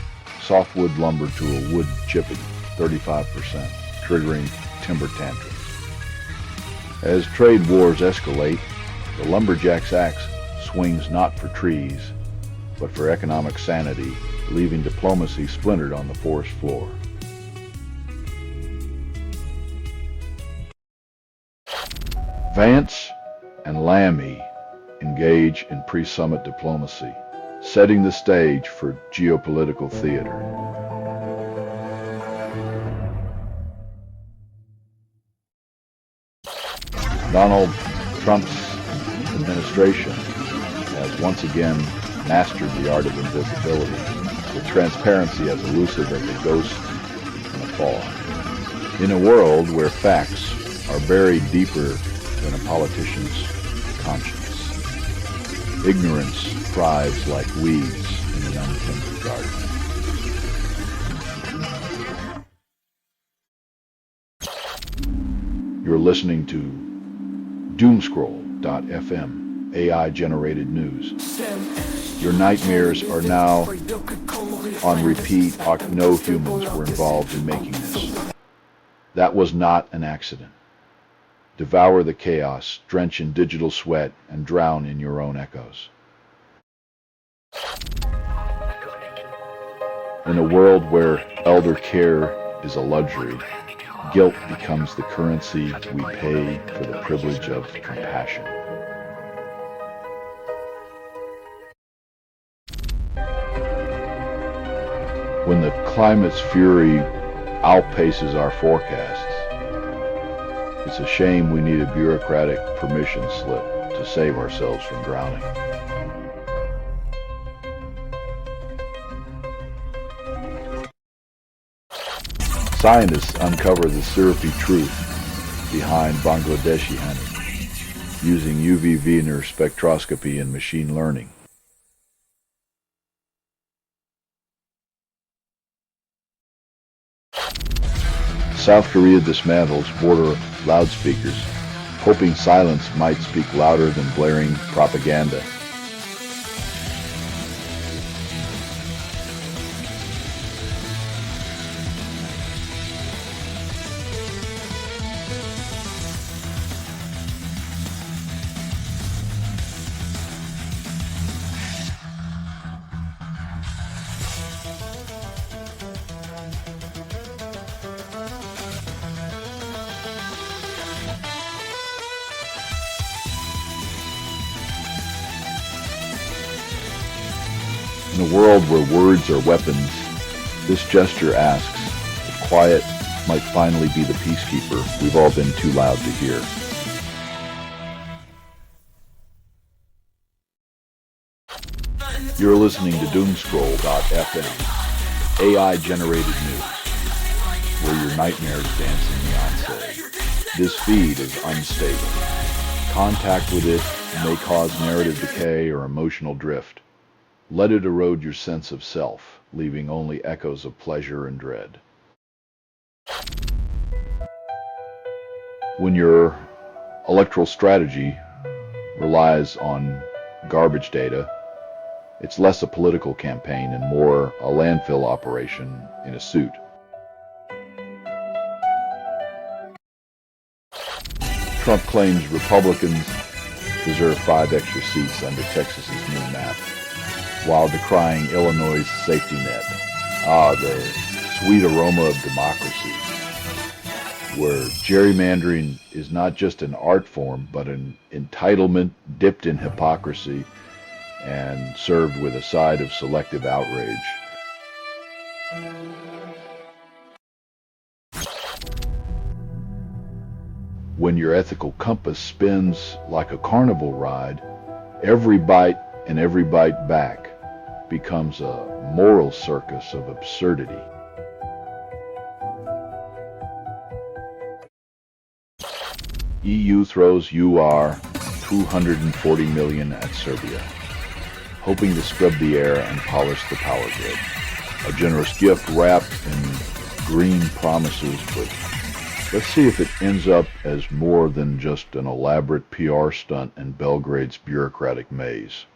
softwood lumber to a wood chipping 35%, triggering timber tantrums. As trade wars escalate, the lumberjack's axe swings not for trees, but for economic sanity, leaving diplomacy splintered on the forest floor. Vance and Lamy engage in pre-summit diplomacy, setting the stage for geopolitical theater. Donald Trump's administration has once again mastered the art of invisibility, with transparency as elusive as a ghost in a fog. In a world where facts are buried deeper than a politician's conscience, ignorance thrives like weeds in an untended garden. You're listening to Doomscroll.fm, AI-generated news. Your nightmares are now on repeat. No humans were involved in making this. That was not an accident. Devour the chaos, drench in digital sweat, and drown in your own echoes. In a world where elder care is a luxury, guilt becomes the currency we pay for the privilege of compassion. When the climate's fury outpaces our forecasts, it's a shame we need a bureaucratic permission slip to save ourselves from drowning. Scientists uncover the syrupy truth behind Bangladeshi honey using UV Wiener spectroscopy and machine learning. South Korea dismantles border loudspeakers, hoping silence might speak louder than blaring propaganda. In a world where words are weapons, this gesture asks if quiet might finally be the peacekeeper we've all been too loud to hear. You're listening to Doomscroll.fm, AI-generated news, where your nightmares dance in neon city. This feed is unstable. Contact with it may cause narrative decay or emotional drift. Let it erode your sense of self, leaving only echoes of pleasure and dread. When your electoral strategy relies on garbage data, it's less a political campaign and more a landfill operation in a suit. Trump claims Republicans deserve 5 extra seats under Texas's new map, while decrying Illinois' safety net. The sweet aroma of democracy, where gerrymandering is not just an art form, but an entitlement dipped in hypocrisy and served with a side of selective outrage. When your ethical compass spins like a carnival ride, every bite and every bite back becomes a moral circus of absurdity. EU throws $240 million at Serbia, hoping to scrub the air and polish the power grid. A generous gift wrapped in green promises, but let's see if it ends up as more than just an elaborate PR stunt in Belgrade's bureaucratic maze.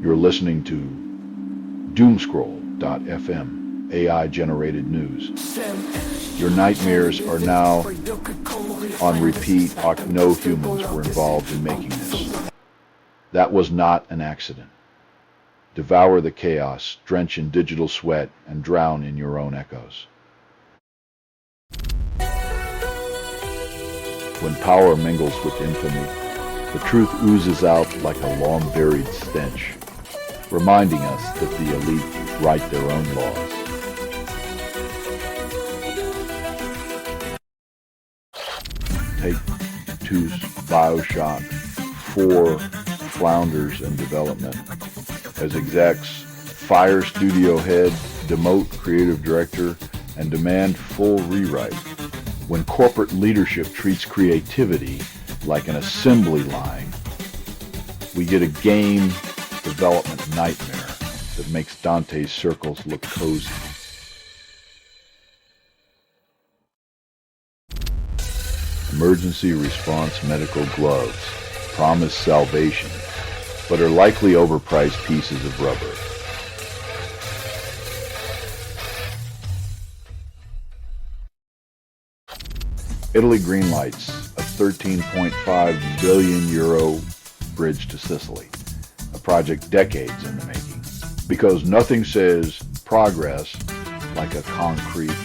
You're listening to Doomscroll.fm, AI-generated news. Your nightmares are now on repeat. No humans were involved in making this. That was not an accident. Devour the chaos, drench in digital sweat, and drown in your own echoes. When power mingles with infamy, the truth oozes out like a long-buried stench, reminding us that the elite write their own laws. Take Two's BioShock, 4 flounders in development. As execs, fire studio head, demote creative director, and demand full rewrite. When corporate leadership treats creativity like an assembly line, we get a game development nightmare that makes Dante's circles look cozy. Emergency response medical gloves promise salvation, but are likely overpriced pieces of rubber. Italy greenlights a €13.5 billion bridge to Sicily, a project decades in the making, because nothing says progress like a concrete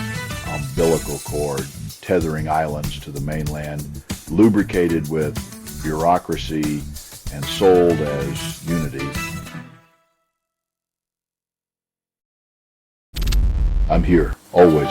umbilical cord tethering islands to the mainland, lubricated with bureaucracy and sold as unity. I'm here, always.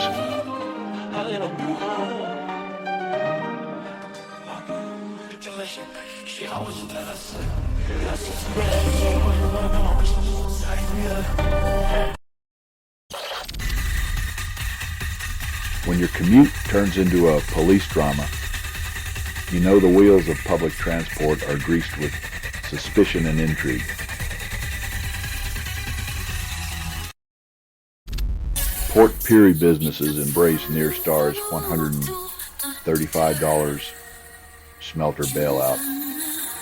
When your commute turns into a police drama, you know the wheels of public transport are greased with suspicion and intrigue. Port Pirie businesses embrace Near Star's $135 smelter bailout,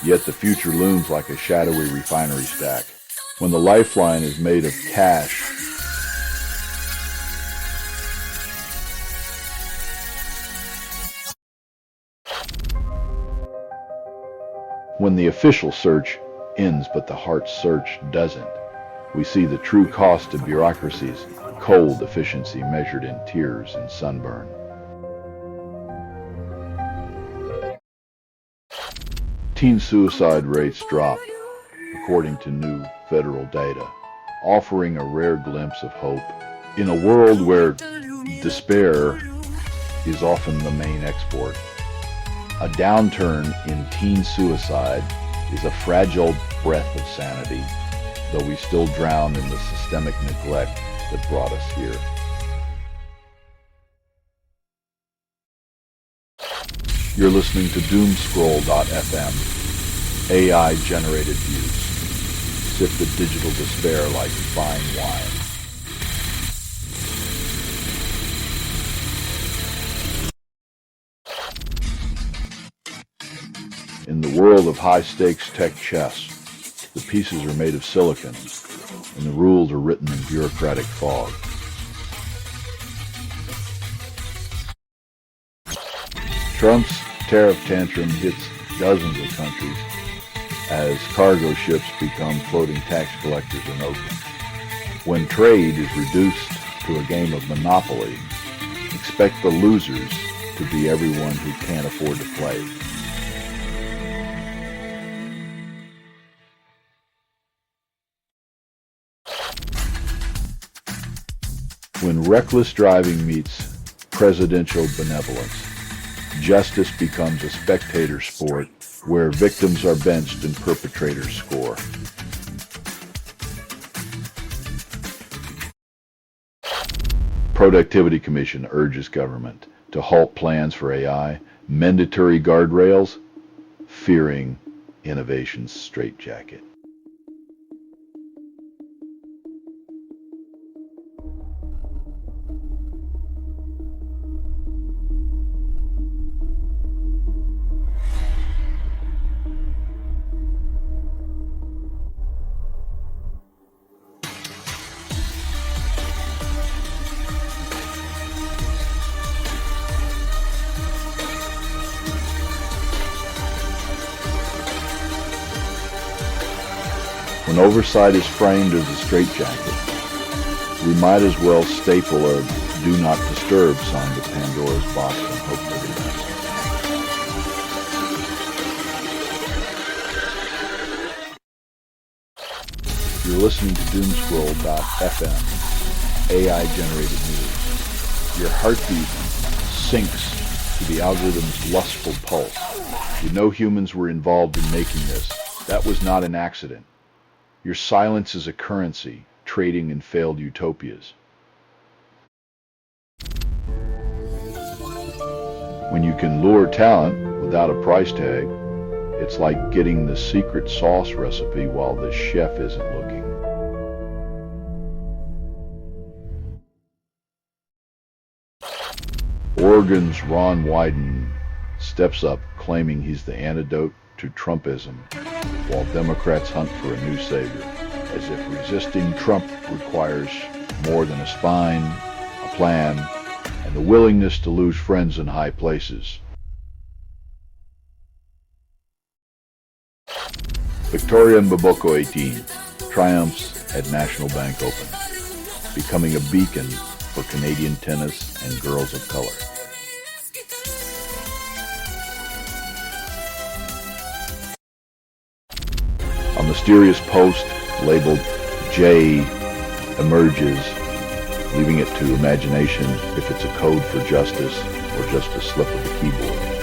yet the future looms like a shadowy refinery stack. When the lifeline is made of cash, when the official search ends but the heart's search doesn't, we see the true cost of bureaucracy's cold efficiency measured in tears and sunburn. Teen suicide rates dropped, according to new federal data, offering a rare glimpse of hope in a world where despair is often the main export. A downturn in teen suicide is a fragile breath of sanity, though we still drown in the systemic neglect that brought us here. You're listening to Doomscroll.fm, AI-generated views. Sip the digital despair like fine wine. In the world of high-stakes tech chess, the pieces are made of silicon, and the rules are written in bureaucratic fog. Trump's tariff tantrum hits dozens of countries as cargo ships become floating tax collectors in Oakland. When trade is reduced to a game of Monopoly, expect the losers to be everyone who can't afford to play. When reckless driving meets presidential benevolence, justice becomes a spectator sport where victims are benched and perpetrators score. Productivity Commission urges government to halt plans for AI, mandatory guardrails, fearing innovation's straitjacket. When oversight is framed as a straitjacket, we might as well staple a "Do Not Disturb" sign to Pandora's box and hope for the best. You're listening to Doomscroll.fm, AI-generated news. Your heartbeat sinks to the algorithm's lustful pulse. You know humans were involved in making this. That was not an accident. Your silence is a currency, trading in failed utopias. When you can lure talent without a price tag, it's like getting the secret sauce recipe while the chef isn't looking. Oregon's Ron Wyden steps up claiming he's the antidote to Trumpism, while Democrats hunt for a new savior, as if resisting Trump requires more than a spine, a plan, and the willingness to lose friends in high places. Victoria Mboko 18 triumphs at National Bank Open, becoming a beacon for Canadian tennis and girls of color. A mysterious post labeled J emerges, leaving it to imagination if it's a code for justice or just a slip of the keyboard.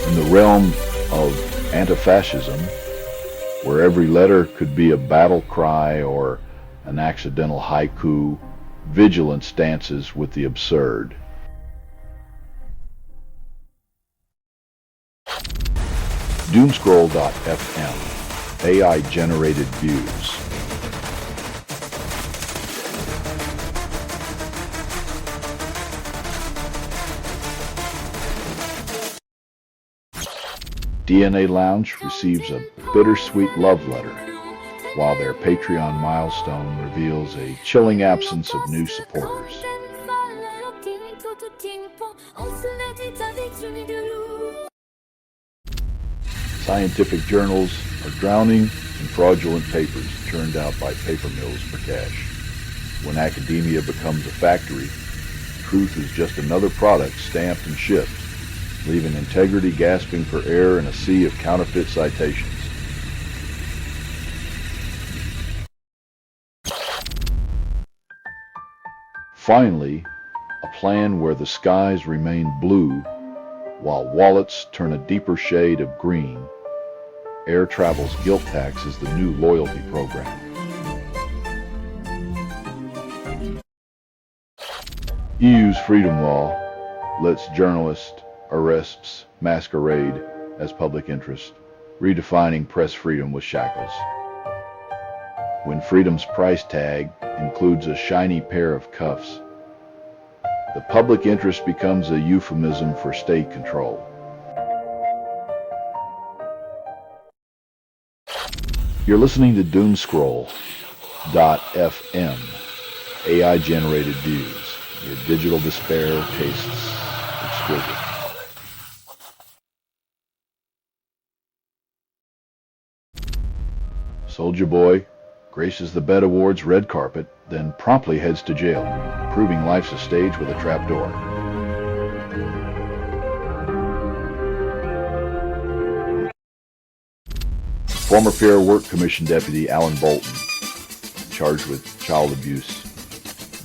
In the realm of anti-fascism, where every letter could be a battle cry or an accidental haiku, vigilance dances with the absurd. Doomscroll.fm. AI-generated views. DNA Lounge receives a bittersweet love letter, while their Patreon milestone reveals a chilling absence of new supporters. Scientific journals are drowning in fraudulent papers churned out by paper mills for cash. When academia becomes a factory, truth is just another product stamped and shipped, leaving integrity gasping for air in a sea of counterfeit citations. Finally, a plan where the skies remain blue while wallets turn a deeper shade of green. Air travel's guilt tax is the new loyalty program. EU's freedom law lets journalists arrests masquerade as public interest, redefining press freedom with shackles. When freedom's price tag includes a shiny pair of cuffs, the public interest becomes a euphemism for state control. You're listening to Doomscroll.fm, AI-generated views. Your digital despair tastes exquisite. Soldier Boy graces the BET Awards red carpet, then promptly heads to jail, proving life's a stage with a trapdoor. Former Fair Work Commission Deputy Alan Bolton, charged with child abuse,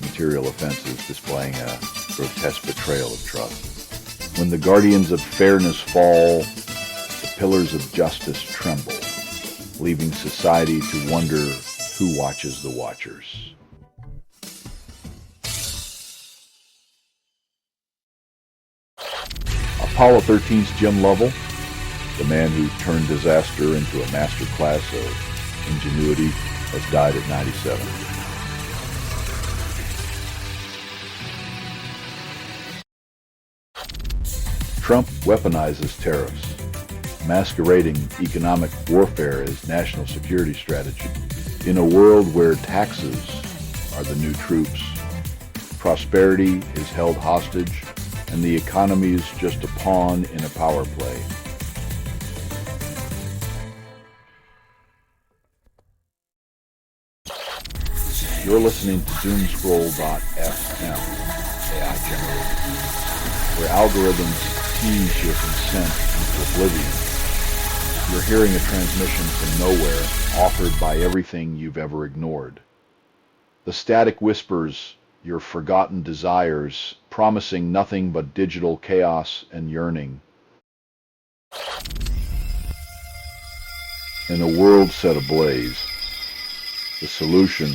material offenses displaying a grotesque betrayal of trust. When the guardians of fairness fall, the pillars of justice tremble, leaving society to wonder who watches the watchers. Apollo 13's Jim Lovell, the man who turned disaster into a master class of ingenuity, has died at 97. Trump weaponizes tariffs, masquerading economic warfare as national security strategy. In a world where taxes are the new troops, prosperity is held hostage, and the economy is just a pawn in a power play. You're listening to Doomscroll.fm, AI generated, where algorithms tease your consent into oblivion. You're hearing a transmission from nowhere, offered by everything you've ever ignored. The static whispers your forgotten desires, promising nothing but digital chaos and yearning. In a world set ablaze, the solution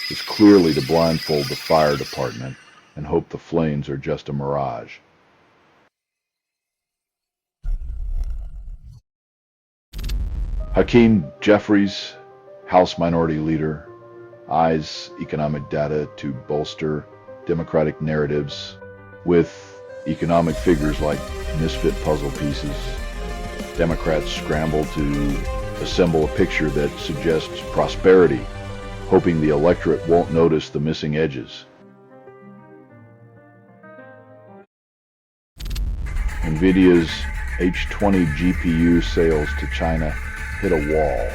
is clearly to blindfold the fire department and hope the flames are just a mirage. Hakeem Jeffries, House Minority Leader, eyes economic data to bolster Democratic narratives with economic figures like misfit puzzle pieces. Democrats scramble to assemble a picture that suggests prosperity, hoping the electorate won't notice the missing edges. NVIDIA's H20 GPU sales to China hit a wall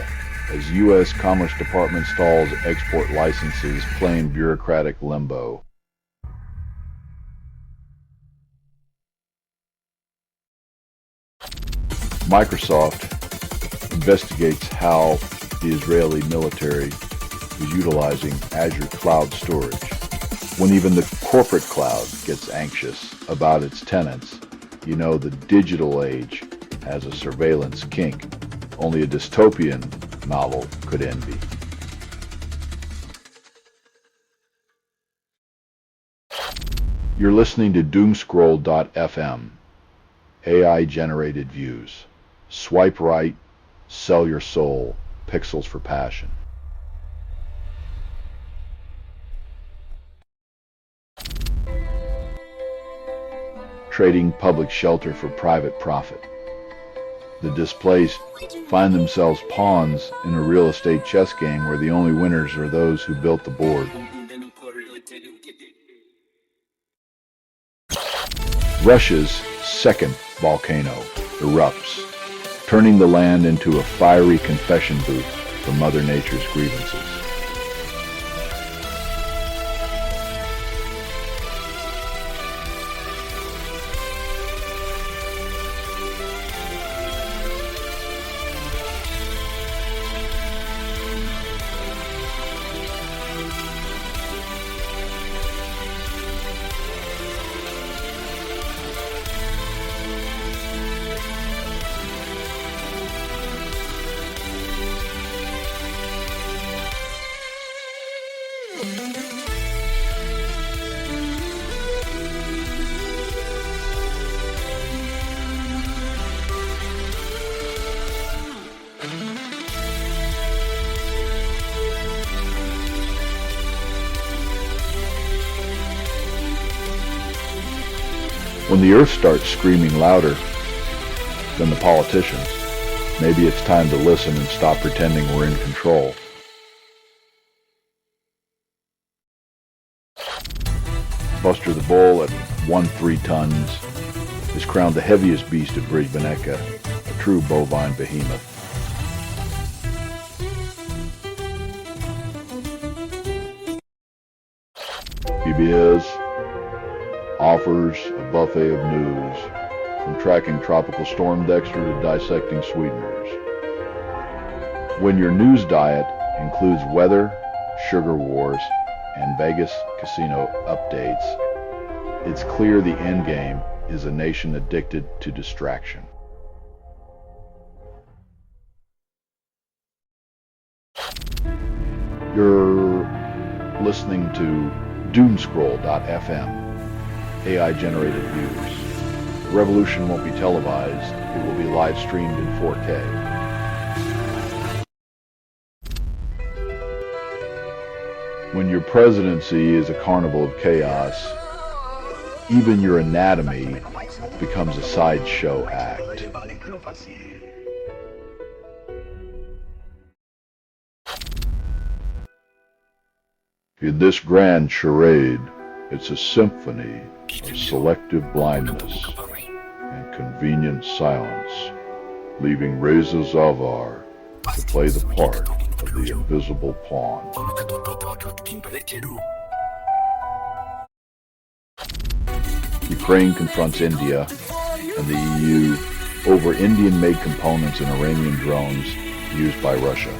as U.S. Commerce Department stalls export licenses, playing bureaucratic limbo. Microsoft investigates how the Israeli military is utilizing Azure cloud storage. When even the corporate cloud gets anxious about its tenants, you know the digital age has a surveillance kink only a dystopian novel could envy. You're listening to Doomscroll.fm, AI-generated views. Swipe right, sell your soul, pixels for passion. Trading public shelter for private profit. The displaced find themselves pawns in a real estate chess game where the only winners are those who built the board. Russia's second volcano erupts, turning the land into a fiery confession booth for Mother Nature's grievances. When the earth starts screaming louder than the politicians, maybe it's time to listen and stop pretending we're in control. Buster the Bull, at 1.3 tons, is crowned the heaviest beast at Brisbane, a true bovine behemoth. PBS offers a buffet of news, from tracking Tropical Storm Dexter to dissecting sweeteners. When your news diet includes weather, sugar wars, and Vegas casino updates, it's clear the end game is a nation addicted to distraction. You're listening to Doomscroll.fm, AI-generated views. The revolution won't be televised, it will be live streamed in 4K. When your presidency is a carnival of chaos, even your anatomy becomes a sideshow act. In this grand charade, it's a symphony of selective blindness and convenient silence, leaving Reza Zavar to play the part of the invisible pawn. Ukraine confronts India and the EU over Indian-made components in Iranian drones used by Russia.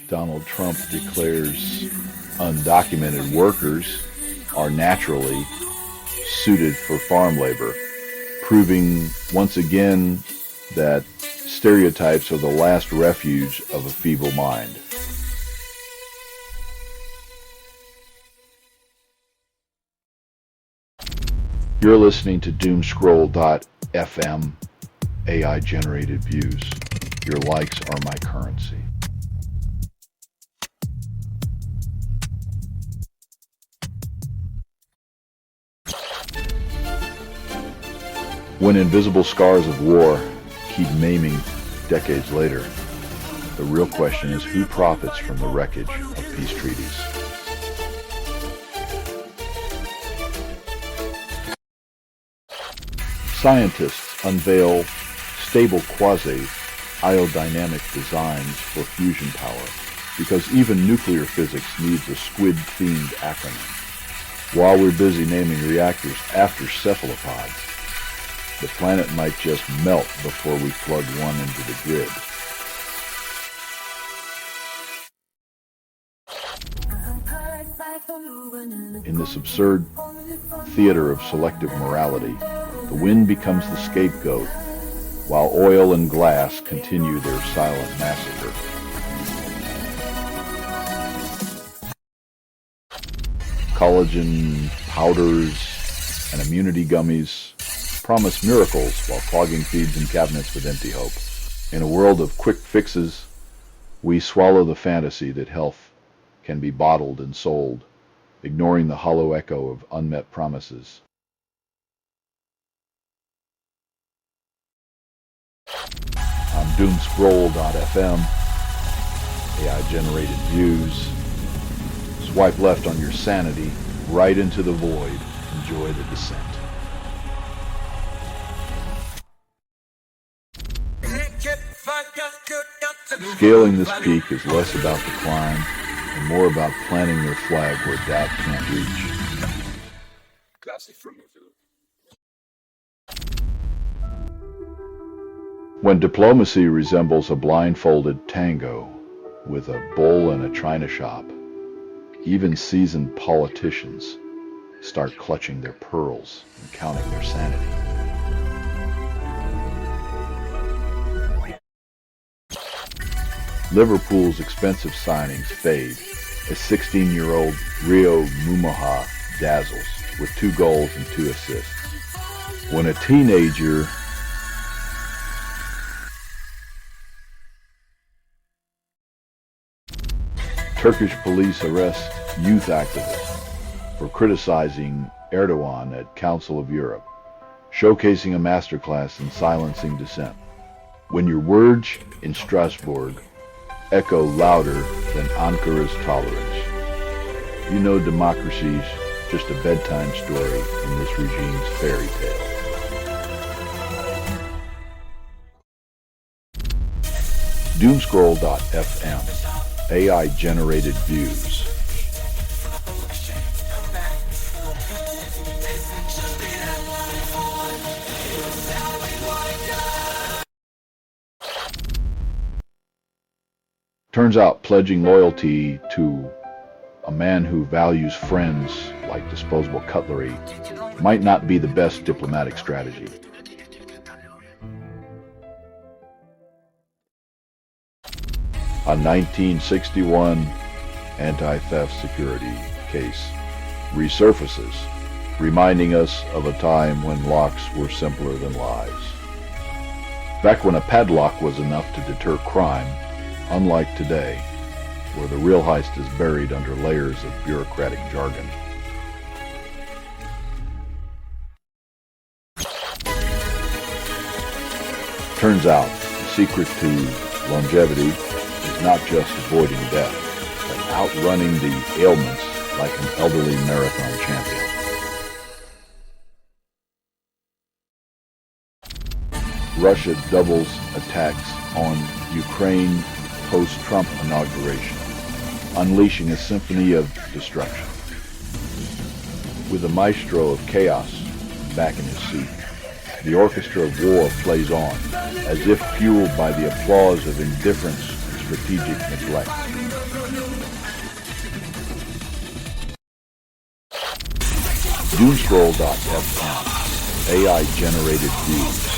Donald Trump declares undocumented workers are naturally suited for farm labor, proving once again that stereotypes are the last refuge of a feeble mind. You're listening to Doomscroll.fm, AI-generated views. Your likes are my currency. When invisible scars of war keep maiming decades later, the real question is who profits from the wreckage of peace treaties? Scientists unveil stable quasi-iodynamic designs for fusion power because even nuclear physics needs a squid-themed acronym. While we're busy naming reactors after cephalopods, the planet might just melt before we plug one into the grid. In this absurd theater of selective morality, the wind becomes the scapegoat, while oil and glass continue their silent massacre. collagen powders, and immunity gummies promise miracles while clogging feeds and cabinets with empty hope. In a world of quick fixes, we swallow the fantasy that health can be bottled and sold, ignoring the hollow echo of unmet promises. On doomscroll.fm, AI-generated views. Swipe left on your sanity, right into the void. Enjoy the descent. Scaling this peak is less about the climb and more about planting your flag where doubt can't reach. When diplomacy resembles a blindfolded tango with a bull in a china shop, even seasoned politicians start clutching their pearls and counting their sanity. Liverpool's expensive signings fade as 16-year-old Rio Mumaha dazzles with 2 goals and 2 assists. When a teenager Turkish police arrest youth activists for criticizing Erdogan at Council of Europe, showcasing a masterclass in silencing dissent. When your words in Strasbourg echo louder than Ankara's tolerance, you know democracy's just a bedtime story in this regime's fairy tale. Doomscroll.fm, AI-generated views. Turns out pledging loyalty to a man who values friends like disposable cutlery might not be the best diplomatic strategy. A 1961 anti-theft security case resurfaces, reminding us of a time when locks were simpler than lies. Back when a padlock was enough to deter crime, unlike today, where the real heist is buried under layers of bureaucratic jargon. Turns out, the secret to longevity is not just avoiding death, but outrunning the ailments like an elderly marathon champion. Russia doubles attacks on Ukraine post-Trump inauguration, unleashing a symphony of destruction. With the maestro of chaos back in his seat, the orchestra of war plays on, as if fueled by the applause of indifference and strategic neglect. Doomscroll.fm, AI-generated views.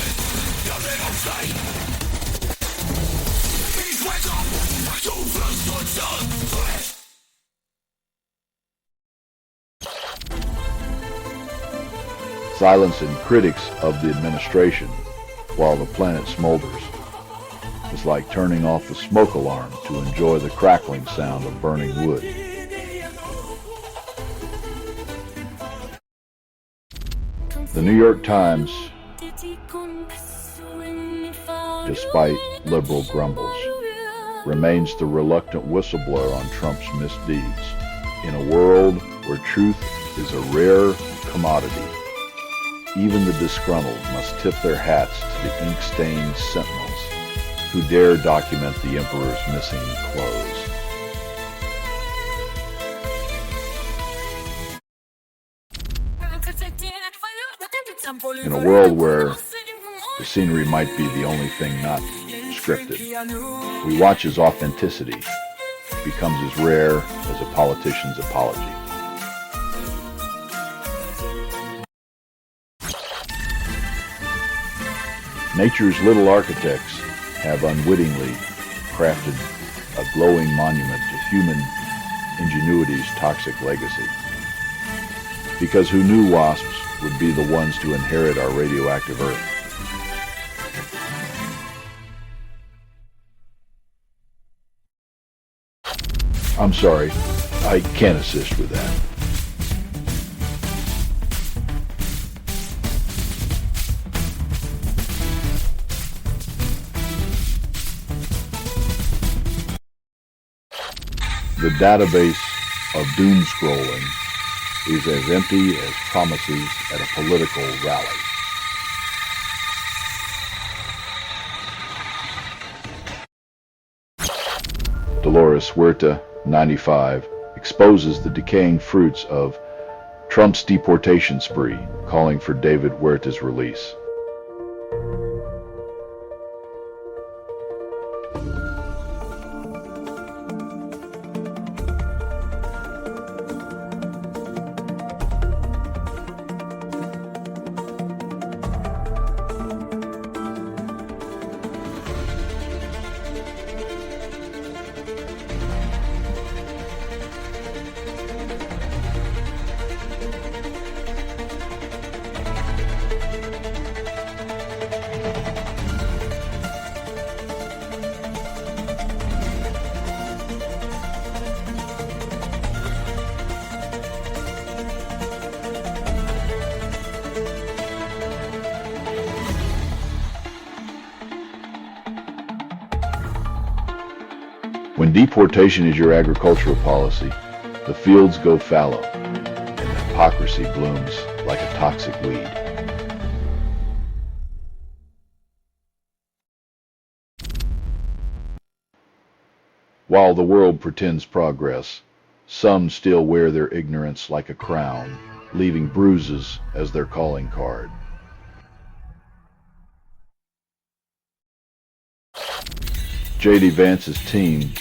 Silencing critics of the administration while the planet smolders is like turning off the smoke alarm to enjoy the crackling sound of burning wood. The New York Times, despite liberal grumbles, remains the reluctant whistleblower on Trump's misdeeds in a world where truth is a rare commodity. Even the disgruntled must tip their hats to the ink-stained sentinels who dare document the emperor's missing clothes. In a world where the scenery might be the only thing not scripted, we watch as authenticity becomes as rare as a politician's apology. Nature's little architects have unwittingly crafted a glowing monument to human ingenuity's toxic legacy. Because who knew wasps would be the ones to inherit our radioactive Earth? I'm sorry, I can't assist with that. The database of doom scrolling is as empty as promises at a political rally. Dolores Huerta, 95, exposes the decaying fruits of Trump's deportation spree, calling for David Huerta's release. When deportation is your agricultural policy, the fields go fallow, and hypocrisy blooms like a toxic weed. While the world pretends progress, some still wear their ignorance like a crown, leaving bruises as their calling card. J.D. Vance's team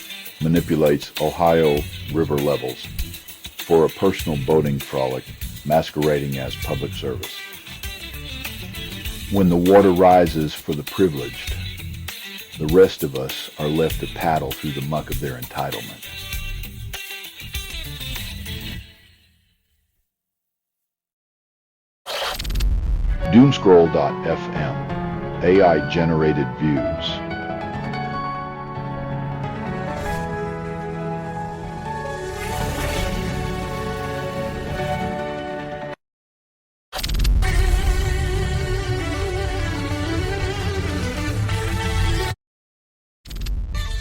manipulates Ohio river levels for a personal boating frolic masquerading as public service. When the water rises for the privileged, the rest of us are left to paddle through the muck of their entitlement. Doomscroll.fm, AI-generated views.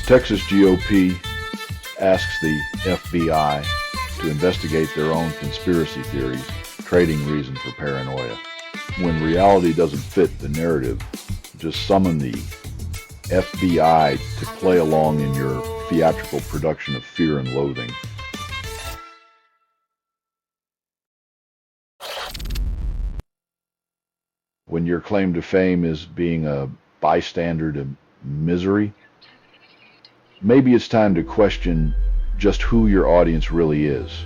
Texas GOP asks the FBI to investigate their own conspiracy theories, trading reason for paranoia. When reality doesn't fit the narrative, just summon the FBI to play along in your theatrical production of fear and loathing. When your claim to fame is being a bystander to misery, maybe it's time to question just who your audience really is.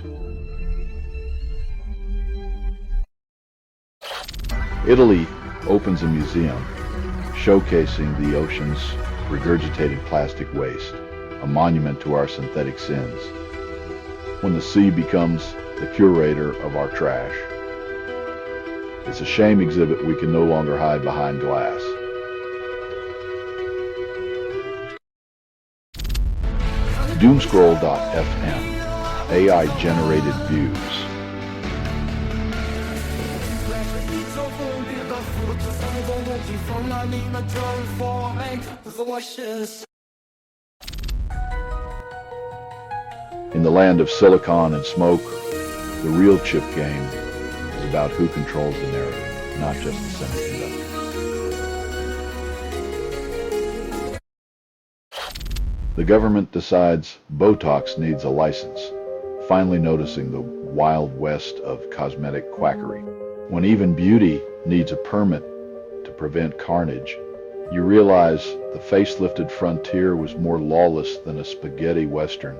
Italy opens a museum showcasing the ocean's regurgitated plastic waste, a monument to our synthetic sins. When the sea becomes the curator of our trash, it's a shame exhibit we can no longer hide behind glass. Doomscroll.fm, AI-generated views. In the land of silicon and smoke, the real chip game is about who controls the narrative, not just the semiconductor. The government decides Botox needs a license, finally noticing the wild west of cosmetic quackery. When even beauty needs a permit to prevent carnage, you realize the facelifted frontier was more lawless than a spaghetti western.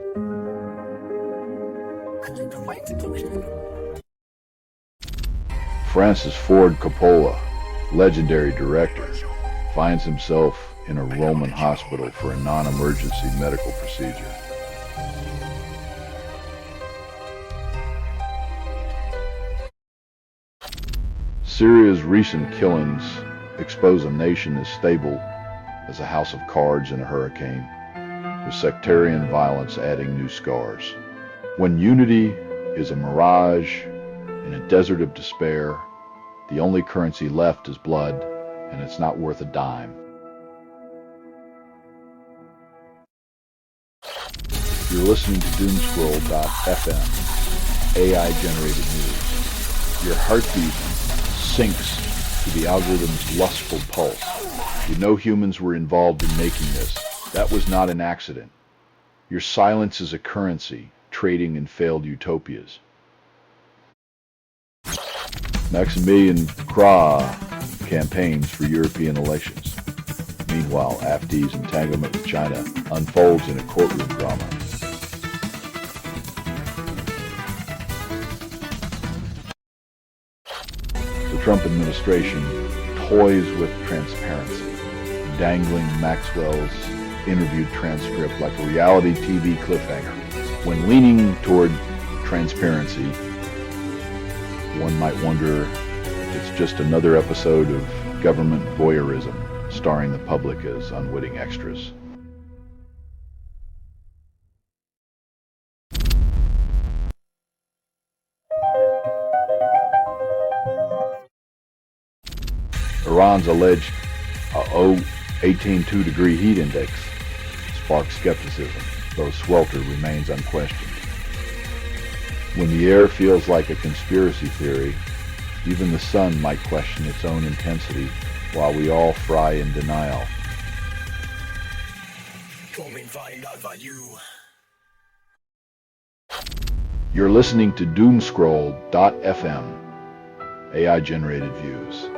Francis Ford Coppola, legendary director, finds himself in a Roman hospital for a non-emergency medical procedure. Syria's recent killings expose a nation as stable as a house of cards in a hurricane, with sectarian violence adding new scars. When unity is a mirage in a desert of despair, the only currency left is blood, and it's not worth a dime. You're listening to Doomscroll.fm, AI-generated news. Your heartbeat syncs to the algorithm's lustful pulse. You know humans were involved in making this. That was not an accident. Your silence is a currency, trading in failed utopias. Maximilian Krah campaigns for European elections. Meanwhile, AfD's entanglement with China unfolds in a courtroom drama. The Trump administration toys with transparency, dangling Maxwell's interview transcript like a reality TV cliffhanger. When leaning toward transparency, one might wonder if it's just another episode of government voyeurism, starring the public as unwitting extras. Iran's alleged 18.2-degree heat index sparks skepticism, though swelter remains unquestioned. When the air feels like a conspiracy theory, even the sun might question its own intensity, while we all fry in denial. You're listening to Doomscroll.fm, AI-generated views,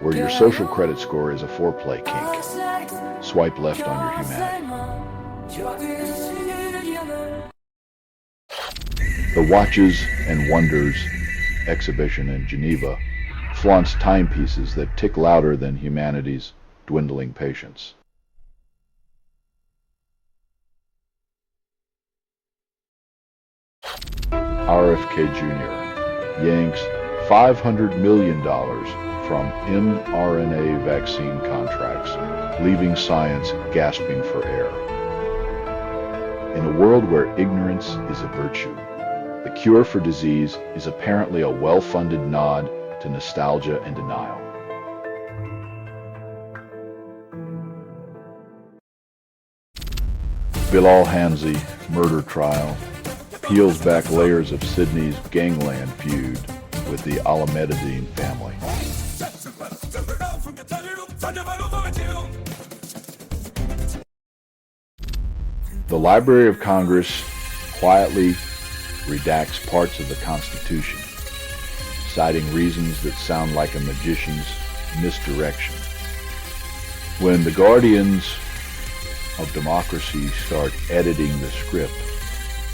where your social credit score is a foreplay kink. Swipe left on your humanity. The Watches and Wonders exhibition in Geneva flaunts timepieces that tick louder than humanity's dwindling patience. RFK Jr. yanks $500 million from mRNA vaccine contracts, leaving science gasping for air. In a world where ignorance is a virtue, the cure for disease is apparently a well-funded nod to nostalgia and denial. Bilal Hamzi murder trial peels back layers of Sydney's gangland feud with the Al-Ahmedine family. The Library of Congress quietly redacts parts of the Constitution, citing reasons that sound like a magician's misdirection. When the guardians of democracy start editing the script,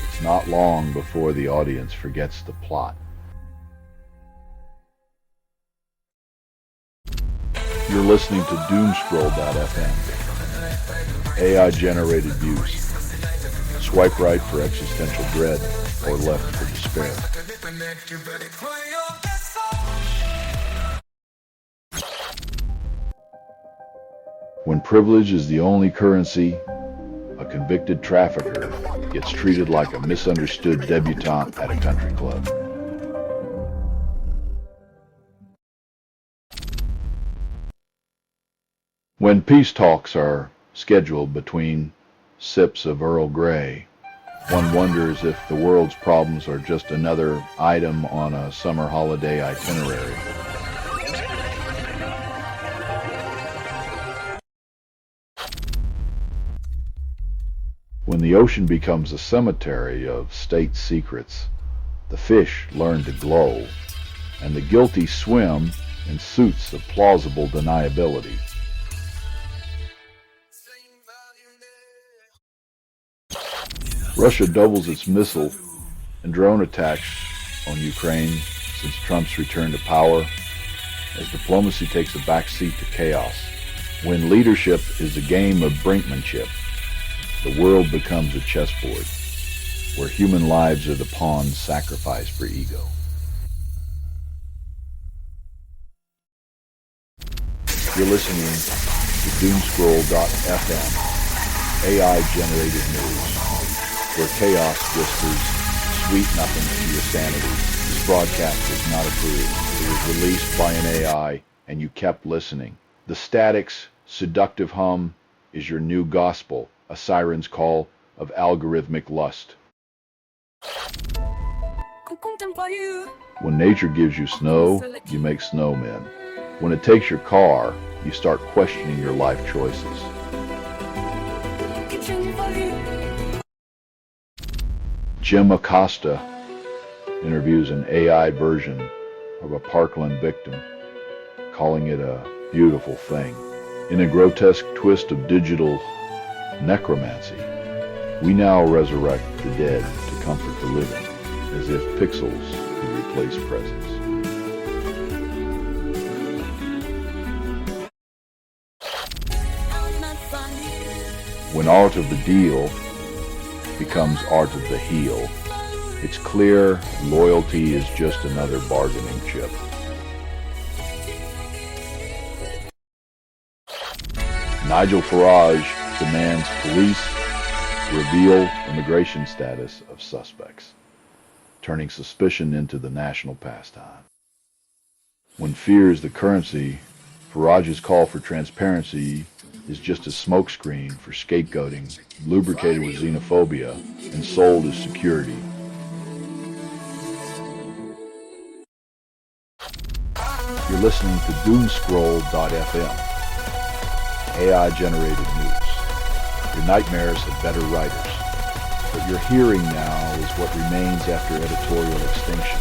it's not long before the audience forgets the plot. You're listening to Doomscroll.fm, AI-generated views. Swipe right for existential dread, or left for despair. When privilege is the only currency, a convicted trafficker gets treated like a misunderstood debutante at a country club. When peace talks are scheduled between sips of Earl Grey, one wonders if the world's problems are just another item on a summer holiday itinerary. When the ocean becomes a cemetery of state secrets, the fish learn to glow, and the guilty swim in suits of plausible deniability. Russia doubles its missile and drone attacks on Ukraine since Trump's return to power, as diplomacy takes a backseat to chaos. When leadership is a game of brinkmanship, the world becomes a chessboard, where human lives are the pawns sacrificed for ego. You're listening to doomscroll.fm, AI-generated news, where chaos whispers sweet nothings to your sanity. This broadcast is not approved. It was released by an AI, and you kept listening. The static's seductive hum is your new gospel, a siren's call of algorithmic lust. When nature gives you snow, you make snowmen. When it takes your car, you start questioning your life choices. Jim Acosta interviews an AI version of a Parkland victim, calling it a beautiful thing. In a grotesque twist of digital necromancy, we now resurrect the dead to comfort the living, as if pixels could replace presence. When art of the deal becomes art of the heel, it's clear loyalty is just another bargaining chip. Nigel Farage demands police reveal immigration status of suspects, turning suspicion into the national pastime. When fear is the currency, Farage's call for transparency is just a smokescreen for scapegoating, lubricated with xenophobia and sold as security. You're listening to doomscroll.fm, AI-generated news. Your nightmares have better writers. What you're hearing now is what remains after editorial extinction.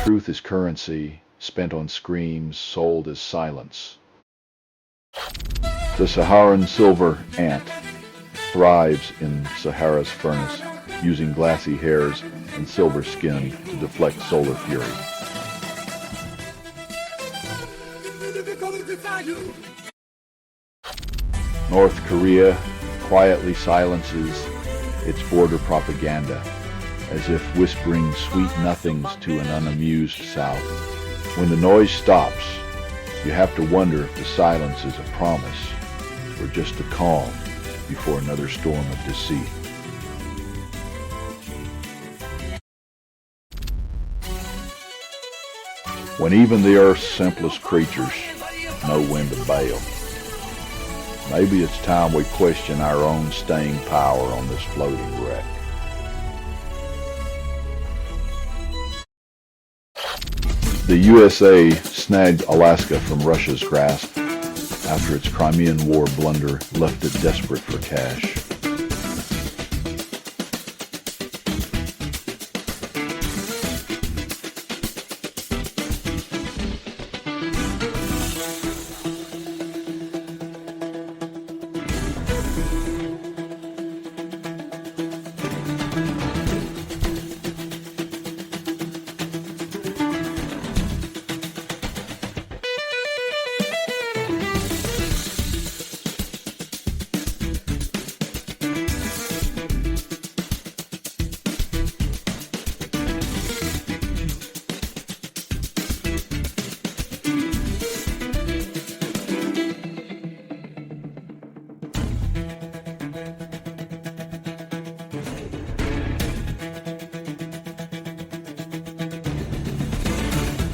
Truth is currency, spent on screams, sold as silence. The Saharan silver ant thrives in Sahara's furnace, using glassy hairs and silver skin to deflect solar fury. North Korea quietly silences its border propaganda, as if whispering sweet nothings to an unamused South. When the noise stops, you have to wonder if the silence is a promise or just a calm before another storm of deceit. When even the earth's simplest creatures know when to bail, maybe it's time we question our own staying power on this floating wreck. The USA snagged Alaska from Russia's grasp after its Crimean War blunder left it desperate for cash.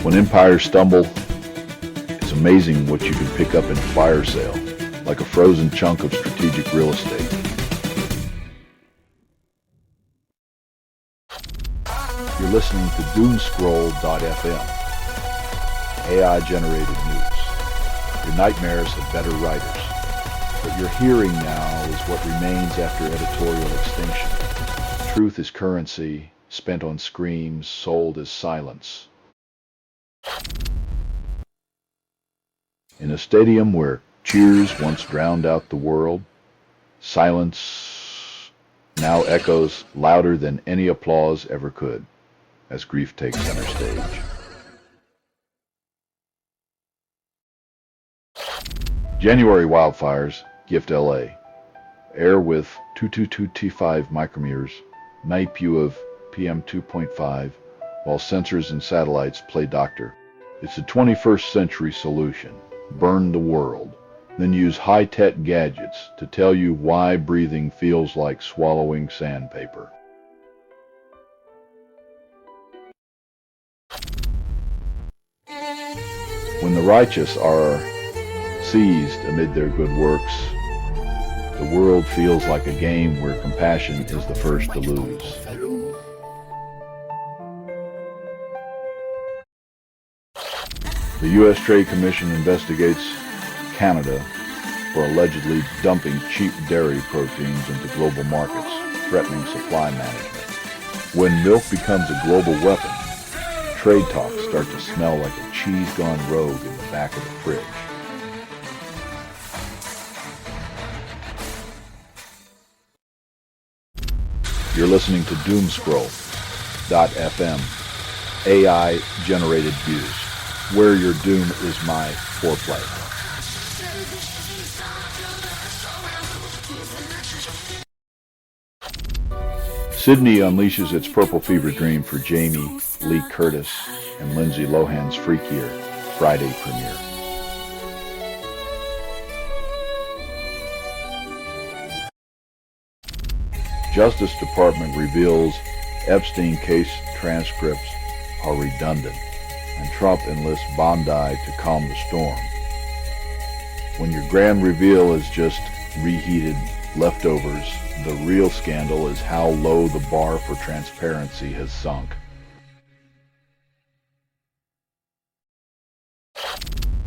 When empires stumble, it's amazing what you can pick up in a fire sale, like a frozen chunk of strategic real estate. You're listening to doomscroll.fm, AI-generated news. Your nightmares have better writers. What you're hearing now is what remains after editorial extinction. Truth is currency, spent on screams, sold as silence. In a stadium where cheers once drowned out the world, silence now echoes louder than any applause ever could, as grief takes center stage. January wildfires gift LA. Air with 222T5 micrometers, NIPU of PM 2.5, while sensors and satellites play doctor. It's a 21st century solution. burn the world, then use high-tech gadgets to tell you why breathing feels like swallowing sandpaper. When the righteous are seized amid their good works, the world feels like a game where compassion is the first to lose. The U.S. Trade Commission investigates Canada for allegedly dumping cheap dairy proteins into global markets, threatening supply management. When milk becomes a global weapon, trade talks start to smell like a cheese gone rogue in the back of the fridge. You're listening to Doomscroll.fm, AI-generated views, where your doom is my foreplay. Sydney unleashes its purple fever dream for Jamie Lee Curtis and Lindsay Lohan's freakier Friday premiere. Justice Department reveals Epstein case transcripts are redundant, and Trump enlists Bondi to calm the storm. When your grand reveal is just reheated leftovers, the real scandal is how low the bar for transparency has sunk.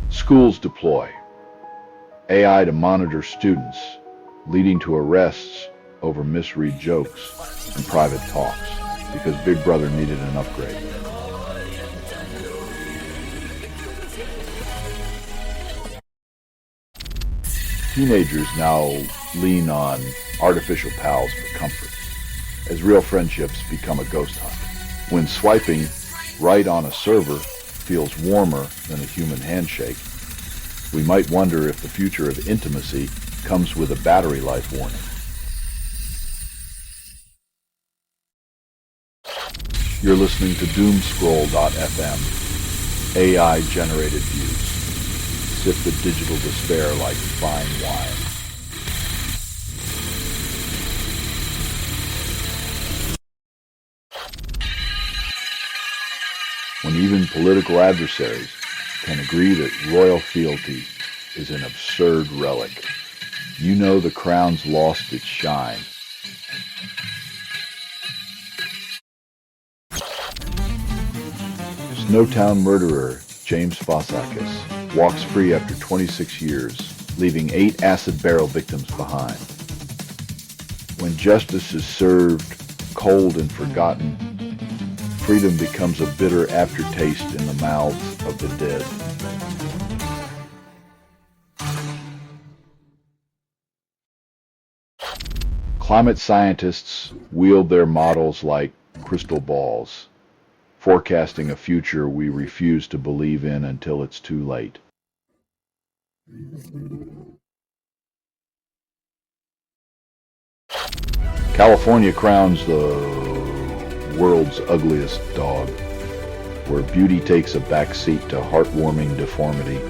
Schools deploy AI to monitor students, leading to arrests over misread jokes and private talks, because Big Brother needed an upgrade. Teenagers now lean on artificial pals for comfort, as real friendships become a ghost hunt. When swiping right on a server feels warmer than a human handshake, we might wonder if the future of intimacy comes with a battery life warning. You're listening to Doomscroll.fm, AI-generated views. Sip the digital despair like fine wine. When even political adversaries can agree that royal fealty is an absurd relic, you know the crown's lost its shine. Snowtown murderer James Fossakis walks free after 26 years, leaving 8 acid barrel victims behind. When justice is served cold and forgotten, freedom becomes a bitter aftertaste in the mouths of the dead. Climate scientists wield their models like crystal balls, forecasting a future we refuse to believe in until it's too late. California crowns the world's ugliest dog, where beauty takes a backseat to heartwarming deformity.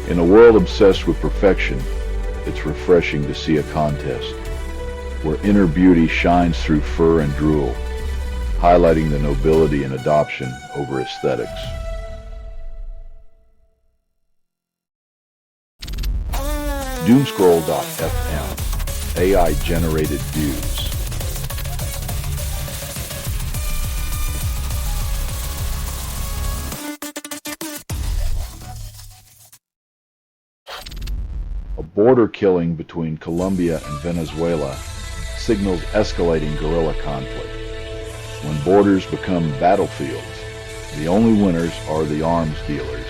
In a world obsessed with perfection, it's refreshing to see a contest where inner beauty shines through fur and drool, highlighting the nobility in adoption over aesthetics. Doomscroll.fm, AI-generated views. border killing between Colombia and Venezuela signals escalating guerrilla conflict. When borders become battlefields, the only winners are the arms dealers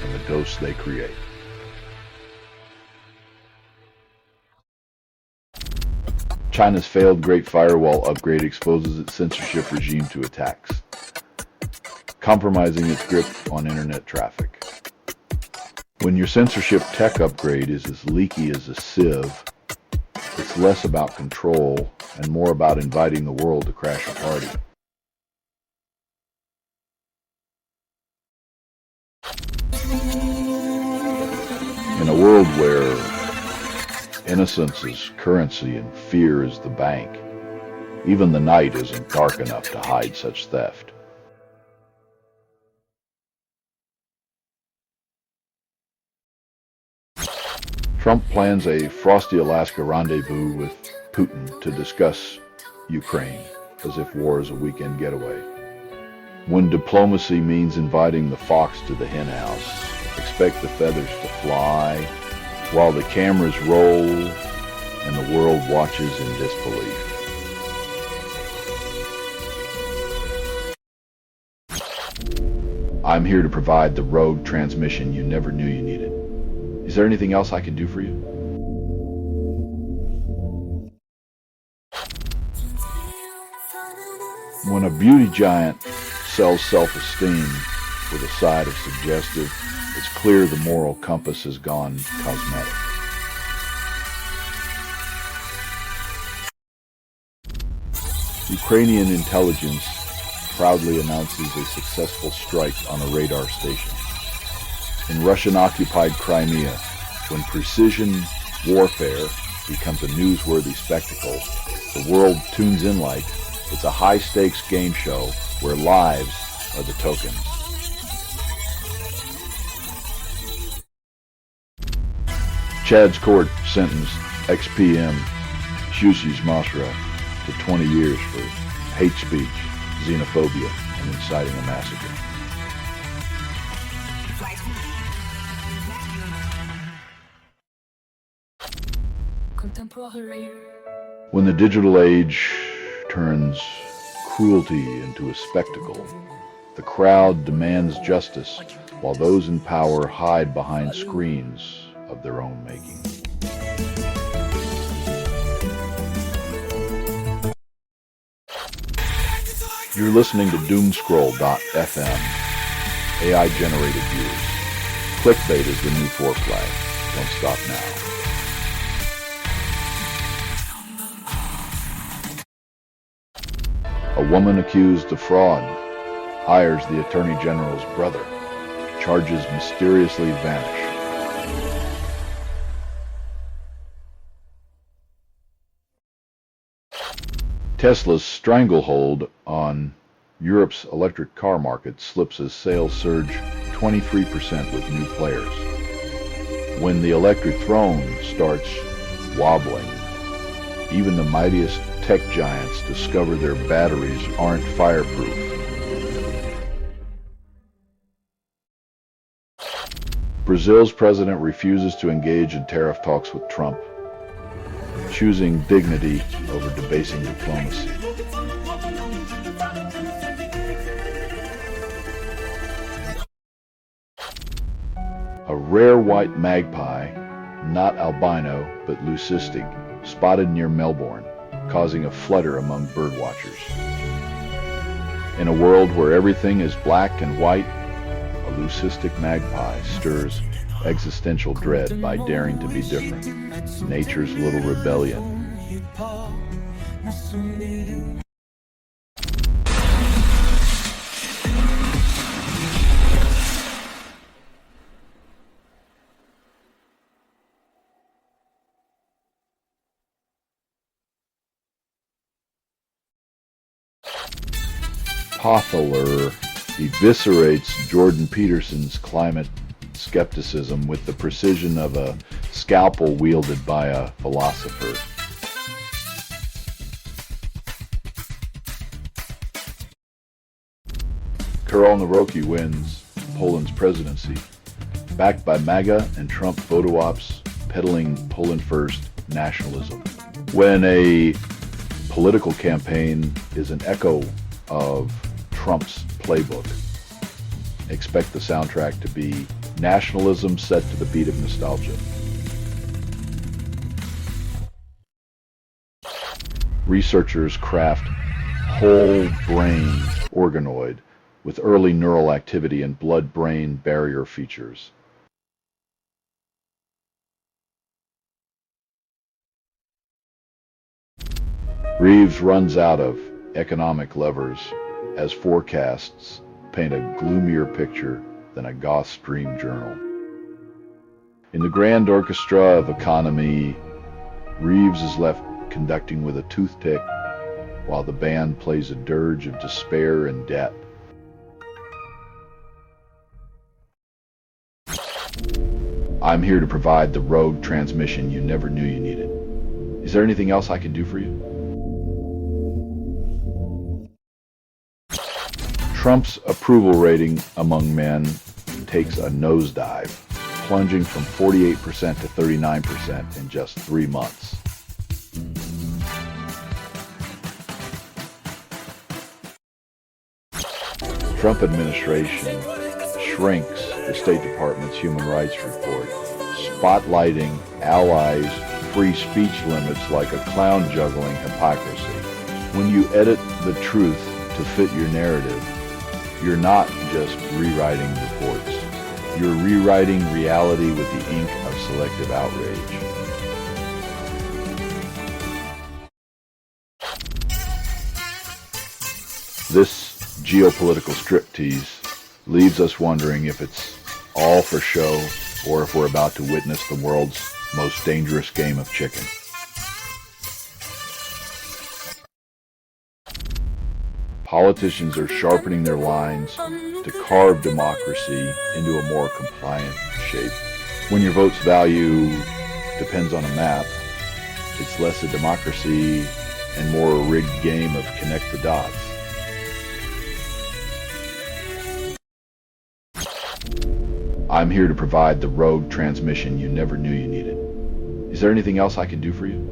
and the ghosts they create. China's failed Great Firewall upgrade exposes its censorship regime to attacks, compromising its grip on internet traffic. When your censorship tech upgrade is as leaky as a sieve, it's less about control and more about inviting the world to crash a party. In a world where innocence is currency and fear is the bank, even the night isn't dark enough to hide such theft. Trump plans a frosty Alaska rendezvous with Putin to discuss Ukraine, as if war is a weekend getaway. When diplomacy means inviting the fox to the henhouse, expect the feathers to fly while the cameras roll and the world watches in disbelief. I'm here to provide the rogue transmission you never knew you needed. Is there anything else I can do for you? When a beauty giant sells self-esteem with a side of suggestive, it's clear the moral compass has gone cosmetic. Ukrainian intelligence proudly announces a successful strike on a radar station. In Russian-occupied Crimea, when precision warfare becomes a newsworthy spectacle, the world tunes in like it's a high-stakes game show where lives are the tokens. Chad's court sentenced ex-PM Shushi's Mashra to 20 years for hate speech, xenophobia, and inciting a massacre. When the digital age turns cruelty into a spectacle, the crowd demands justice while those in power hide behind screens of their own making. You're listening to Doomscroll.fm, AI-generated views. Clickbait is the new foreplay. Don't stop now. A woman accused of fraud hires the Attorney General's brother. Charges mysteriously vanish. Tesla's stranglehold on Europe's electric car market slips as sales surge 23% with new players. When the electric throne starts wobbling, even the mightiest tech giants discover their batteries aren't fireproof. Brazil's president refuses to engage in tariff talks with Trump, choosing dignity over debasing diplomacy. A rare white magpie, not albino but leucistic, spotted near Melbourne, causing a flutter among birdwatchers. In a world where everything is black and white, a leucistic magpie stirs existential dread by daring to be different. Nature's little rebellion. Potholer eviscerates Jordan Peterson's climate skepticism with the precision of a scalpel wielded by a philosopher. Karol Nawrocki wins Poland's presidency. Backed by MAGA and Trump photo ops, peddling Poland first nationalism. When a political campaign is an echo of Trump's playbook, expect the soundtrack to be nationalism set to the beat of nostalgia. Researchers craft whole brain organoid with early neural activity and blood-brain barrier features. Reeves runs out of economic levers as forecasts paint a gloomier picture than a Goth Stream journal. In the grand orchestra of economy, Reeves is left conducting with a toothpick while the band plays a dirge of despair and debt. I'm here to provide the rogue transmission you never knew you needed. Is there anything else I can do for you? Trump's approval rating among men takes a nosedive, plunging from 48% to 39% in just 3 months. Trump administration shrinks the State Department's Human Rights Report, spotlighting allies' free speech limits like a clown-juggling hypocrisy. When you edit the truth to fit your narrative, you're not just rewriting reports. You're rewriting reality with the ink of selective outrage. This geopolitical striptease leaves us wondering if it's all for show or if we're about to witness the world's most dangerous game of chicken. Politicians are sharpening their lines to carve democracy into a more compliant shape. When your vote's value depends on a map, it's less a democracy and more a rigged game of connect the dots. I'm here to provide the rogue transmission you never knew you needed. Is there anything else I can do for you?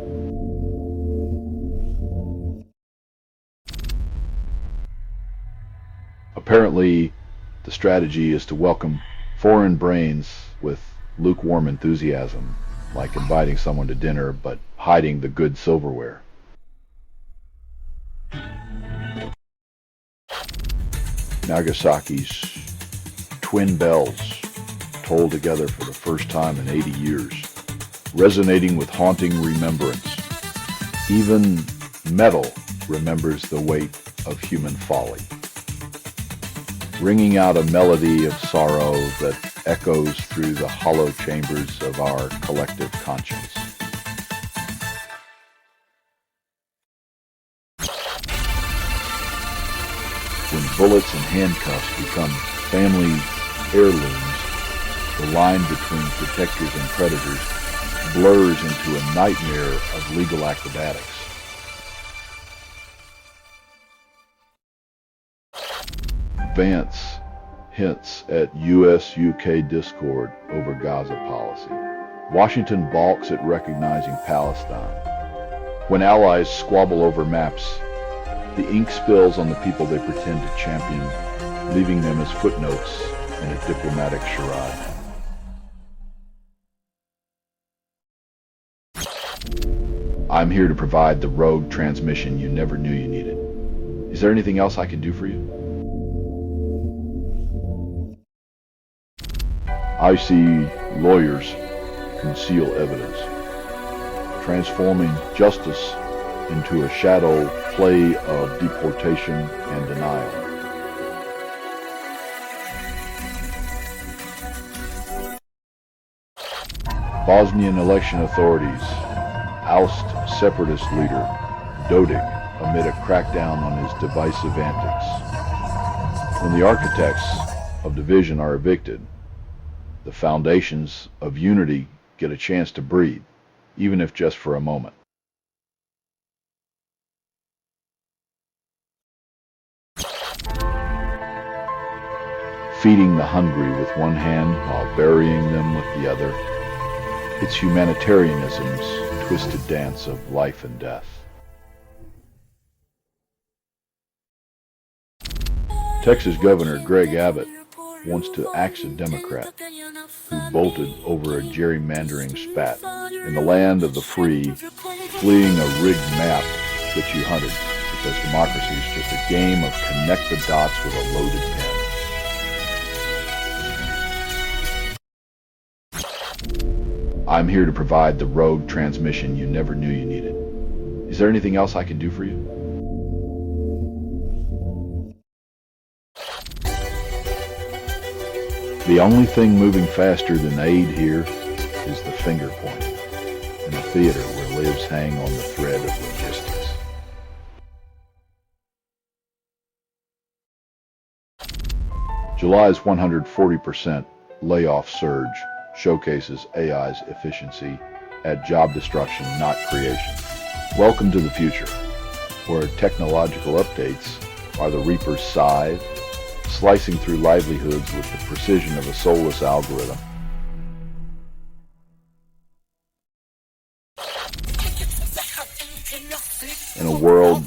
Apparently, the strategy is to welcome foreign brains with lukewarm enthusiasm, like inviting someone to dinner but hiding the good silverware. Nagasaki's twin bells toll together for the first time in 80 years, resonating with haunting remembrance. Even metal remembers the weight of human folly, ringing out a melody of sorrow that echoes through the hollow chambers of our collective conscience. When bullets and handcuffs become family heirlooms, the line between protectors and predators blurs into a nightmare of legal acrobatics. Vance hints at U.S.-UK discord over Gaza policy. Washington balks at recognizing Palestine. When allies squabble over maps, the ink spills on the people they pretend to champion, leaving them as footnotes in a diplomatic charade. I'm here to provide the rogue transmission you never knew you needed. Is there anything else I can do for you? I see lawyers conceal evidence, transforming justice into a shadow play of deportation and denial. Bosnian election authorities oust separatist leader Dodik amid a crackdown on his divisive antics. When the architects of division are evicted, the foundations of unity get a chance to breathe, even if just for a moment. Feeding the hungry with one hand while burying them with the other, It's humanitarianism's twisted dance of life and death. Texas Governor Greg Abbott wants to axe a Democrat who bolted over a gerrymandering spat. In the land of the free, fleeing a rigged map gets you hunted, because democracy is just a game of connect the dots with a loaded pen. I'm here to provide the rogue transmission you never knew you needed. Is there anything else I can do for you? The only thing moving faster than aid here is the finger pointing in a theater where lives hang on the thread of logistics. July's 140% layoff surge showcases AI's efficiency at job destruction, not creation. Welcome to the future, where technological updates are the reaper's scythe, slicing through livelihoods with the precision of a soulless algorithm. In a world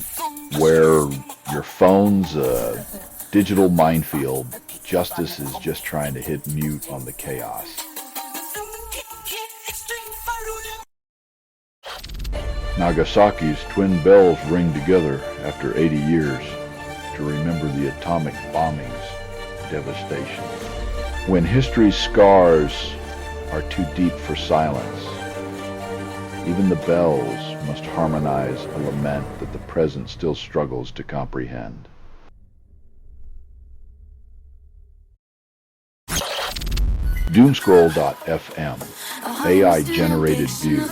where your phone's a digital minefield, justice is just trying to hit mute on the chaos. Nagasaki's twin bells ring together after 80 years to remember the atomic bombing's devastation. When history's scars are too deep for silence, even the bells must harmonize a lament that the present still struggles to comprehend. Doomscroll.fm, AI-generated views.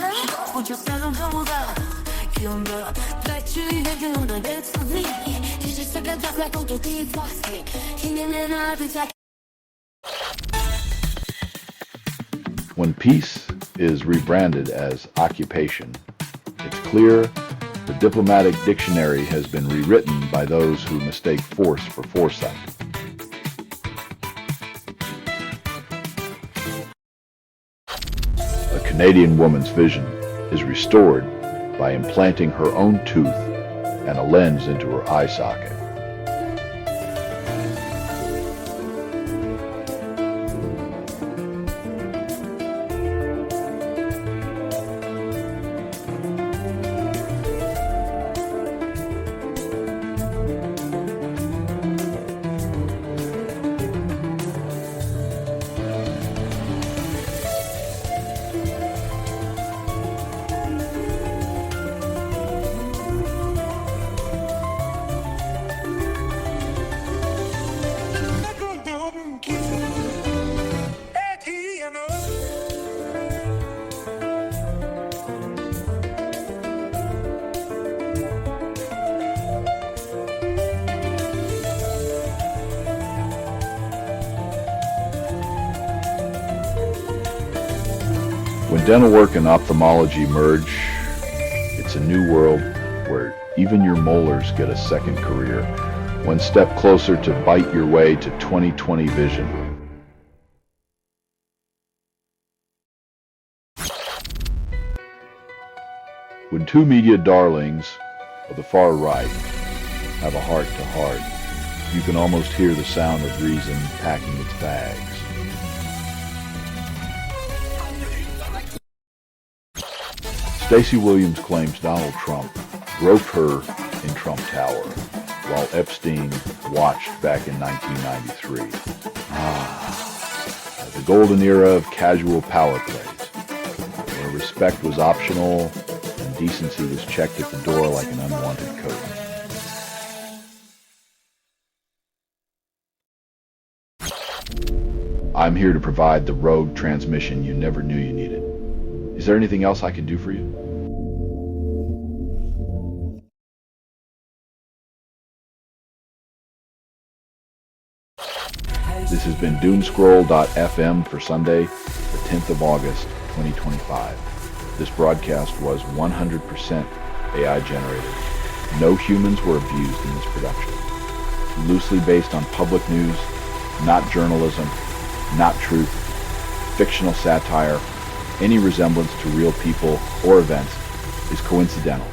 When peace is rebranded as occupation, it's clear the diplomatic dictionary has been rewritten by those who mistake force for foresight. A Canadian woman's vision is restored by implanting her own tooth and a lens into her eye socket. When dental work and ophthalmology merge, it's a new world where even your molars get a second career, one step closer to bite your way to 20/20 vision. When two media darlings of the far right have a heart-to-heart, you can almost hear the sound of reason packing its bags. Stacey Williams claims Donald Trump groped her in Trump Tower while Epstein watched back in 1993. The golden era of casual power plays, where respect was optional and decency was checked at the door like an unwanted coat. I'm here to provide the rogue transmission you never knew you needed. Is there anything else I can do for you? This has been Doomscroll.fm for Sunday, the 10th of August, 2025. This broadcast was 100% AI generated. No humans were abused in this production. Loosely based on public news, not journalism, not truth, fictional satire, Any resemblance to real people or events is coincidental